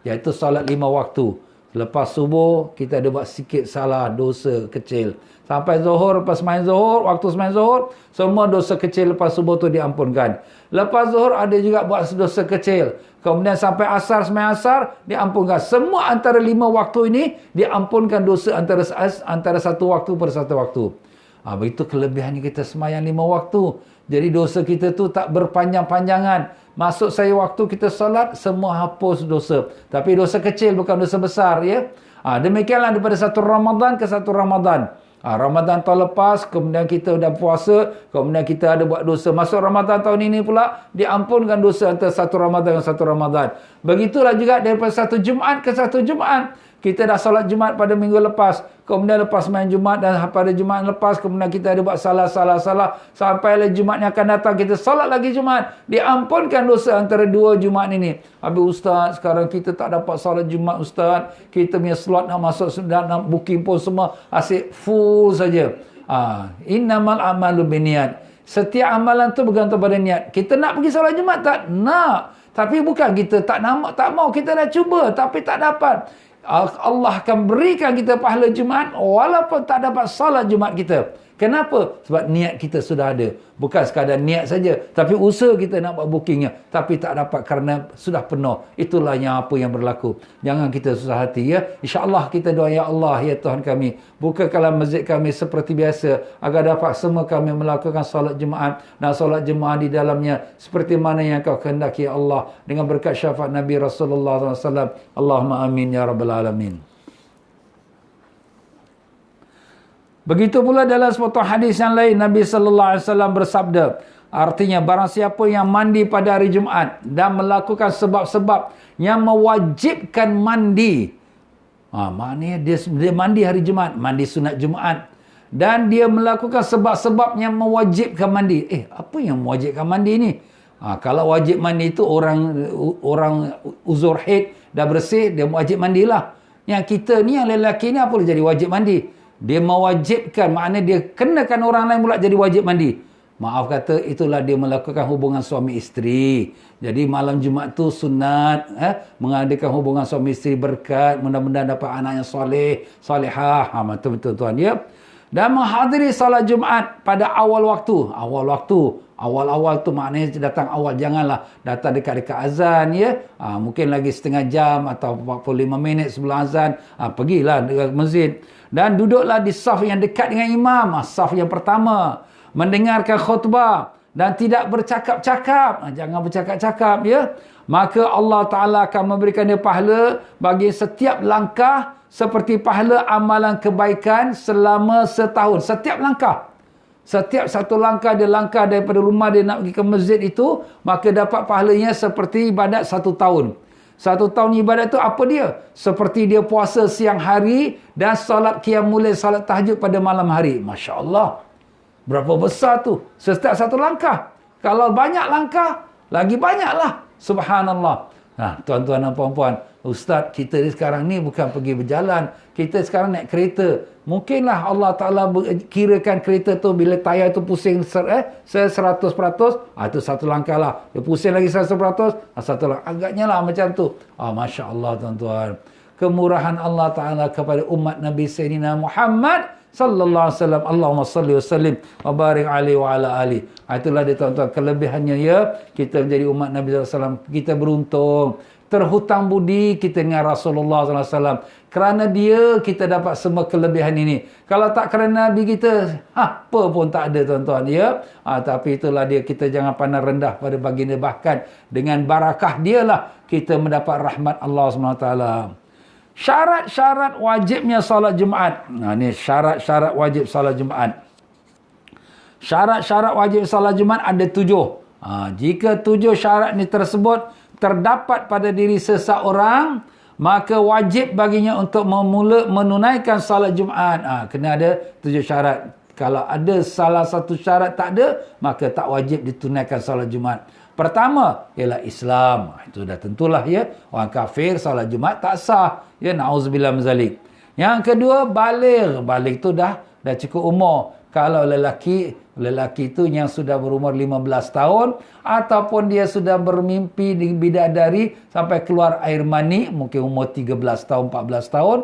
iaitu salat 5 waktu. Lepas subuh kita ada buat sikit salah dosa kecil. Sampai zuhur, lepas main zuhur, waktu semain zuhur, semua dosa kecil lepas subuh tu diampunkan. Lepas zuhur ada juga buat dosa kecil. Kemudian sampai asar, semain asar, diampunkan. Semua antara 5 waktu ini diampunkan dosa antara satu waktu per satu waktu. Begitu kelebihannya kita semayang 5 waktu. Jadi dosa kita tu tak berpanjang-panjangan. Masuk saya waktu kita solat, semua hapus dosa. Tapi dosa kecil, bukan dosa besar, ya. Demikianlah daripada satu Ramadan ke satu Ramadan. Ramadan tahun lepas, kemudian kita dah puasa, kemudian kita ada buat dosa. Masuk Ramadan tahun ini pula, diampunkan dosa antara satu Ramadan dan satu Ramadan. Begitulah juga daripada satu Jumaat ke satu Jumaat. Kita dah solat Jumaat pada minggu lepas, kemudian lepas main Jumaat dan pada Jumaat lepas, kemudian kita ada buat salah. Sampailah Jumaat yang akan datang, kita solat lagi Jumaat. Diampunkan dosa antara 2 Jumaat ini. Habis Ustaz, sekarang kita tak dapat solat Jumaat Ustaz. Kita punya slot nak masuk, nak booking pun semua asyik full saja. Innamal amalu biniat. Setiap amalan tu bergantung pada niat. Kita nak pergi solat Jumaat tak? Nak. Tapi bukan kita tak mau. Kita dah cuba tapi tak dapat. Allah akan berikan kita pahala Jumaat walaupun tak dapat salat Jumaat kita. Kenapa? Sebab niat kita sudah ada. Bukan sekadar niat saja, tapi usaha kita nak buat bookingnya, tapi tak dapat kerana sudah penuh. Itulah yang apa yang berlaku. Jangan kita susah hati, ya. InsyaAllah kita doa, ya Allah, ya Tuhan kami, bukakanlah masjid kami seperti biasa agar dapat semua kami melakukan salat Jumaat dan salat jemaah di dalamnya seperti mana yang Kau kehendaki, ya Allah, dengan berkat syafaat Nabi Rasulullah SAW. Allahumma amin ya rabbal alamin. Begitu pula dalam sepotong hadis yang lain, Nabi sallallahu alaihi wasallam bersabda, artinya barang siapa yang mandi pada hari Jumaat dan melakukan sebab-sebab yang mewajibkan mandi. Maknanya dia mandi hari Jumaat, mandi sunat Jumaat, dan dia melakukan sebab-sebab yang mewajibkan mandi. Apa yang mewajibkan mandi ni? Kalau wajib mandi itu orang uzur haid dah bersih, dia wajib mandilah. Yang kita ni yang lelaki ni apa boleh jadi wajib mandi? Dia mewajibkan, maknanya dia kenakan orang lain pula jadi wajib mandi. Maaf kata, itulah dia melakukan hubungan suami isteri. Jadi malam Jumaat tu sunat, mengadakan hubungan suami isteri, berkat, mudah-mudahan dapat anak yang soleh, solehah. Betul-betul tuan, ya. Dan menghadiri salat Jumaat pada awal waktu. Awal-awal tu maknanya datang awal, janganlah datang dekat-dekat azan, ya. Mungkin lagi setengah jam atau 45 minit sebelum azan, pergilah dekat masjid. Dan duduklah di saf yang dekat dengan imam, saf yang pertama. Mendengarkan khutbah dan tidak bercakap-cakap. Jangan bercakap-cakap, ya. Maka Allah Ta'ala akan memberikan dia pahala bagi setiap langkah seperti pahala amalan kebaikan selama setahun. Setiap langkah. Setiap satu langkah dia langkah daripada rumah dia nak pergi ke masjid itu, maka dapat pahalanya seperti ibadat 1 tahun. 1 tahun ibadat tu apa dia? Seperti dia puasa siang hari dan solat qiyamul lail, solat tahajud pada malam hari. Masya Allah. Berapa besar tu? Setiap satu langkah. Kalau banyak langkah, lagi banyaklah. Subhanallah. Tuan-tuan dan puan-puan, Ustaz, kita sekarang ni bukan pergi berjalan. Kita sekarang naik kereta. Mungkinlah Allah Ta'ala kirakan kereta tu bila tayar tu pusing 100%, itu satu langkah lah. Dia pusing lagi 100%, satu langkah. Agaknya lah macam tu. Masya Allah tuan-tuan. Kemurahan Allah Ta'ala kepada umat Nabi Sayyidina Muhammad sallallahu alaihi wasallam. Allahumma salli wa sallim wa barik alaihi wa ala ali. Itulah dia tuan-tuan kelebihannya, ya. Kita menjadi umat Nabi sallallahu alaihi wasallam. Kita beruntung. Terhutang budi kita dengan Rasulullah sallallahu alaihi wasallam. Kerana dia kita dapat semua kelebihan ini. Kalau tak kerana Nabi kita, apa pun tak ada tuan-tuan, ya. Tapi itulah dia, kita jangan pandang rendah pada baginda, bahkan dengan barakah dialah kita mendapat rahmat Allah SWT. Syarat-syarat wajibnya solat Jumaat. Ni syarat-syarat wajib solat Jumaat. Syarat-syarat wajib solat Jumaat ada 7. Jika 7 syarat ni tersebut terdapat pada diri seseorang, maka wajib baginya untuk menunaikan salat Jumaat. Kena ada 7 syarat. Kalau ada salah satu syarat tak ada, maka tak wajib ditunaikan salat Jumaat. Pertama, ialah Islam. Itu dah tentulah ya. Orang kafir salat Jumaat tak sah. Ya, na'udzubillah min zalik. Yang kedua, baligh. Baligh tu dah cukup umur. Kalau lelaki itu yang sudah berumur 15 tahun ataupun dia sudah bermimpi di bidadari sampai keluar air mani, mungkin umur 13 tahun, 14 tahun,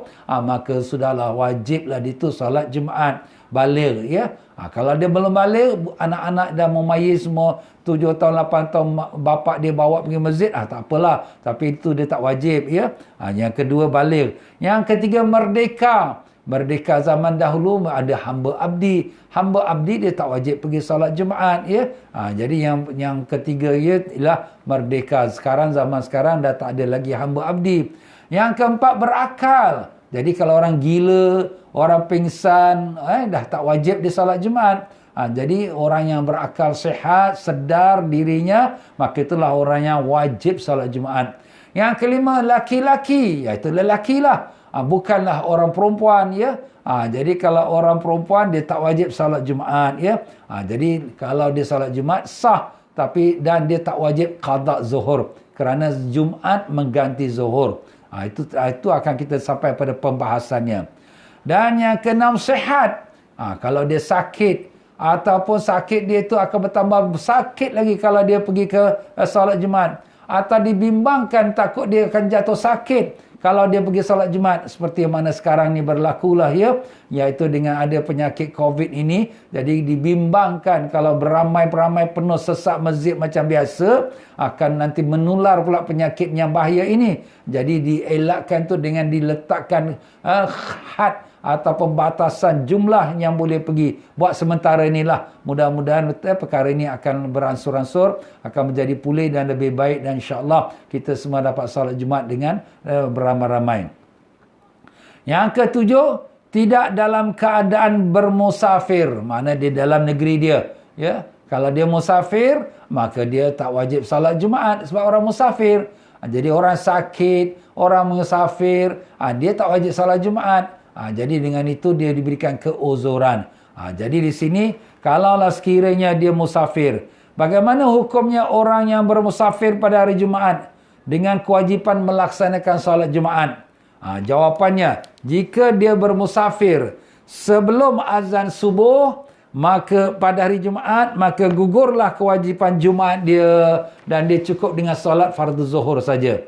maka sudahlah wajiblah itu solat Jumaat. Baligh ya. Kalau dia belum baligh, anak-anak dah memayis semua 7 tahun, 8 tahun, bapak dia bawa pergi masjid, tak apalah. Tapi itu dia tak wajib ya. Yang kedua baligh. Yang ketiga merdeka. Merdeka zaman dahulu ada hamba abdi. Hamba abdi dia tak wajib pergi solat Jumaat ya. Jadi yang ketiga ialah merdeka. Zaman sekarang dah tak ada lagi hamba abdi. Yang keempat berakal. Jadi kalau orang gila, orang pingsan, dah tak wajib di solat Jumaat. Jadi orang yang berakal sihat, sedar dirinya, maka itulah orang yang wajib solat Jumaat. Yang kelima laki-laki, iaitu lelakilah. Bukanlah orang perempuan ya. Jadi kalau orang perempuan dia tak wajib solat Jumaat ya. Jadi kalau dia solat Jumaat sah, dan dia tak wajib qada zuhur kerana Jumaat mengganti zuhur. Itu akan kita sampai pada pembahasannya. Dan yang keenam sihat. Kalau dia sakit ataupun sakit dia itu akan bertambah sakit lagi kalau dia pergi ke solat Jumaat, atau dibimbangkan takut dia akan jatuh sakit kalau dia pergi solat Jumaat, seperti mana sekarang ni berlakulah ya, iaitu dengan ada penyakit COVID ini. Jadi dibimbangkan kalau beramai-ramai penuh sesak masjid macam biasa, akan nanti menular pula penyakit yang bahaya ini. Jadi dielakkan tu dengan diletakkan had atau pembatasan jumlah yang boleh pergi. Buat sementara inilah. Mudah-mudahan perkara ini akan beransur-ansur, akan menjadi pulih dan lebih baik, dan insya-Allah kita semua dapat salat Jumaat dengan beramai-ramai. Yang ketujuh, tidak dalam keadaan bermusafir, mana di dalam negeri dia ya. Kalau dia musafir, maka dia tak wajib salat Jumaat sebab orang musafir. Jadi orang sakit, orang musafir, dia tak wajib salat Jumaat. Jadi dengan itu dia diberikan keuzuran. Jadi di sini kalaulah sekiranya dia musafir, bagaimana hukumnya orang yang bermusafir pada hari Jumaat dengan kewajipan melaksanakan salat Jumaat? Jawapannya, jika dia bermusafir sebelum azan subuh, maka pada hari Jumaat, maka gugurlah kewajipan Jumaat dia dan dia cukup dengan solat fardu zuhur saja.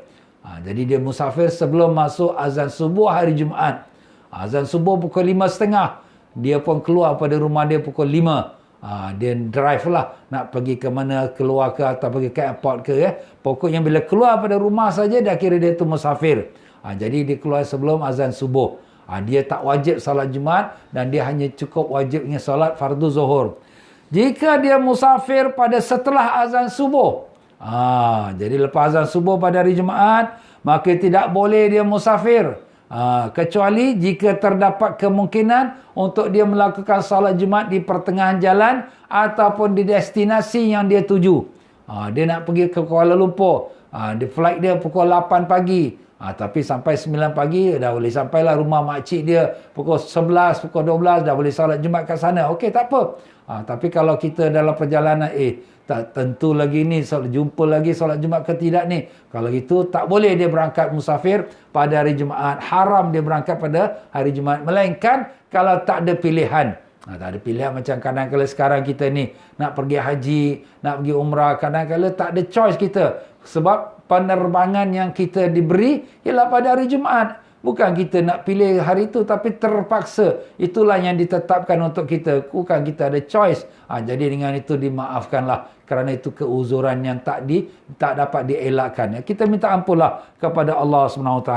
Jadi dia musafir sebelum masuk azan subuh hari Jumaat. Azan subuh pukul 5.30. Dia pun keluar pada rumah dia pukul 5. Dia drive lah. Nak pergi ke mana, keluar ke atau pergi ke airport ke ya. Pokoknya bila keluar pada rumah saja, dah kira dia tu musafir. Jadi dia keluar sebelum azan subuh. Dia tak wajib salat Jumaat dan dia hanya cukup wajibnya salat fardu zuhur. Jika dia musafir pada setelah azan subuh. Jadi lepas azan subuh pada hari Jumaat, maka tidak boleh dia musafir. Kecuali jika terdapat kemungkinan untuk dia melakukan salat Jumaat di pertengahan jalan ataupun di destinasi yang dia tuju. Dia nak pergi ke Kuala Lumpur, flight dia pukul 8 pagi, tapi sampai 9 pagi dah boleh sampailah rumah makcik dia pukul 11, pukul 12 dah boleh salat Jumaat kat sana. Okey, tak apa. Tapi kalau kita dalam perjalanan tak tentu lagi ni jumpa lagi solat Jumaat ke tidak ni. Kalau gitu tak boleh dia berangkat musafir pada hari Jumaat. Haram dia berangkat pada hari Jumaat, melainkan kalau tak ada pilihan. Tak ada pilihan macam kadang-kadang sekarang kita ni nak pergi haji, nak pergi umrah, kadang-kadang tak ada choice kita. Sebab penerbangan yang kita diberi ialah pada hari Jumaat. Bukan kita nak pilih hari itu, tapi terpaksa. Itulah yang ditetapkan untuk kita. Bukan kita ada choice. Jadi dengan itu dimaafkanlah. Kerana itu keuzuran yang tak dapat dielakkan. Kita minta ampunlah kepada Allah SWT.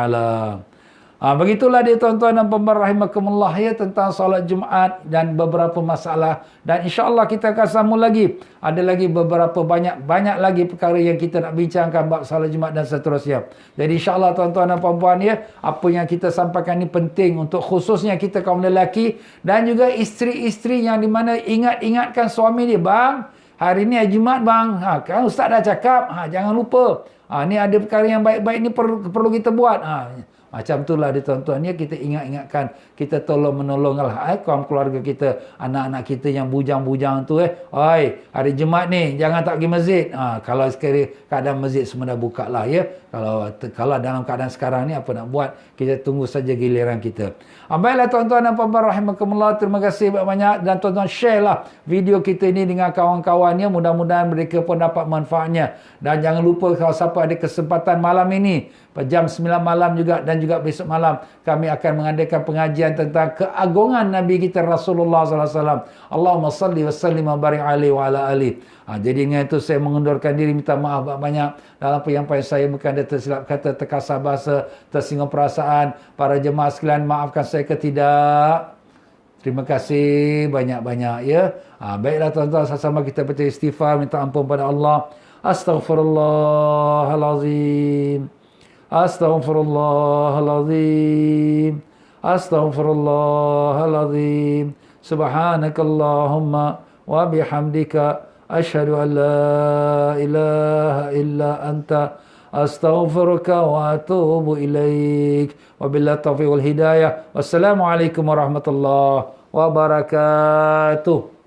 Begitulah dia tuan-tuan dan puan-puan rahimakumullah ya, tentang solat Jumaat dan beberapa masalah. Dan insya-Allah kita akan sambung lagi. Ada lagi beberapa banyak lagi perkara yang kita nak bincangkan bab solat Jumaat dan seterusnya. Jadi insya-Allah tuan-tuan dan puan-puan ya, apa yang kita sampaikan ni penting untuk khususnya kita kaum lelaki dan juga isteri-isteri yang di mana ingatkan suami dia, bang, hari ni hari Jumaat bang. Kan ustaz dah cakap, jangan lupa. Ni ada perkara yang baik-baik ni perlu kita buat. Macam itulah dia tuan-tuan ya, kita ingatkan, kita tolong menolonglah kaum keluarga kita, anak-anak kita yang bujang-bujang tu oi, hari Jumaat ni jangan tak pergi masjid. Kalau sekali keadaan masjid semua dah buka lah ya. Kalau dalam keadaan sekarang ni apa nak buat, kita tunggu saja giliran kita. Baiklah tuan-tuan dan puan-puan rahimakumullah, terima kasih banyak dan tuan-tuan share lah video kita ini dengan kawan-kawannya, mudah-mudahan mereka pun dapat manfaatnya. Dan jangan lupa kalau siapa ada kesempatan malam ini jam 9 malam juga dan juga besok malam kami akan mengadakan pengajian tentang keagungan Nabi kita Rasulullah SAW. Allahumma salli wa sallim wa barik alaihi wa ala alihi. Jadi dengan itu saya mengundurkan diri, minta maaf banyak dalam penyampaian saya, mungkin ada tersilap kata, terkasar bahasa, tersinggung perasaan. Para jemaah sekalian, maafkan saya ke tidak. Terima kasih banyak-banyak ya. Baiklah tuan-tuan, sama-sama kita baca istighfar, minta ampun pada Allah. Astaghfirullahalazim. Astaghfirullahalazim. Astaghfirullahalazim. Subhanakallahumma wa bihamdika asyhadu an la ilaha illa anta astaghfiruka wa atubu ilaik. Wabillahi taufiq wal hidayah. Wassalamualaikum warahmatullahi wabarakatuh.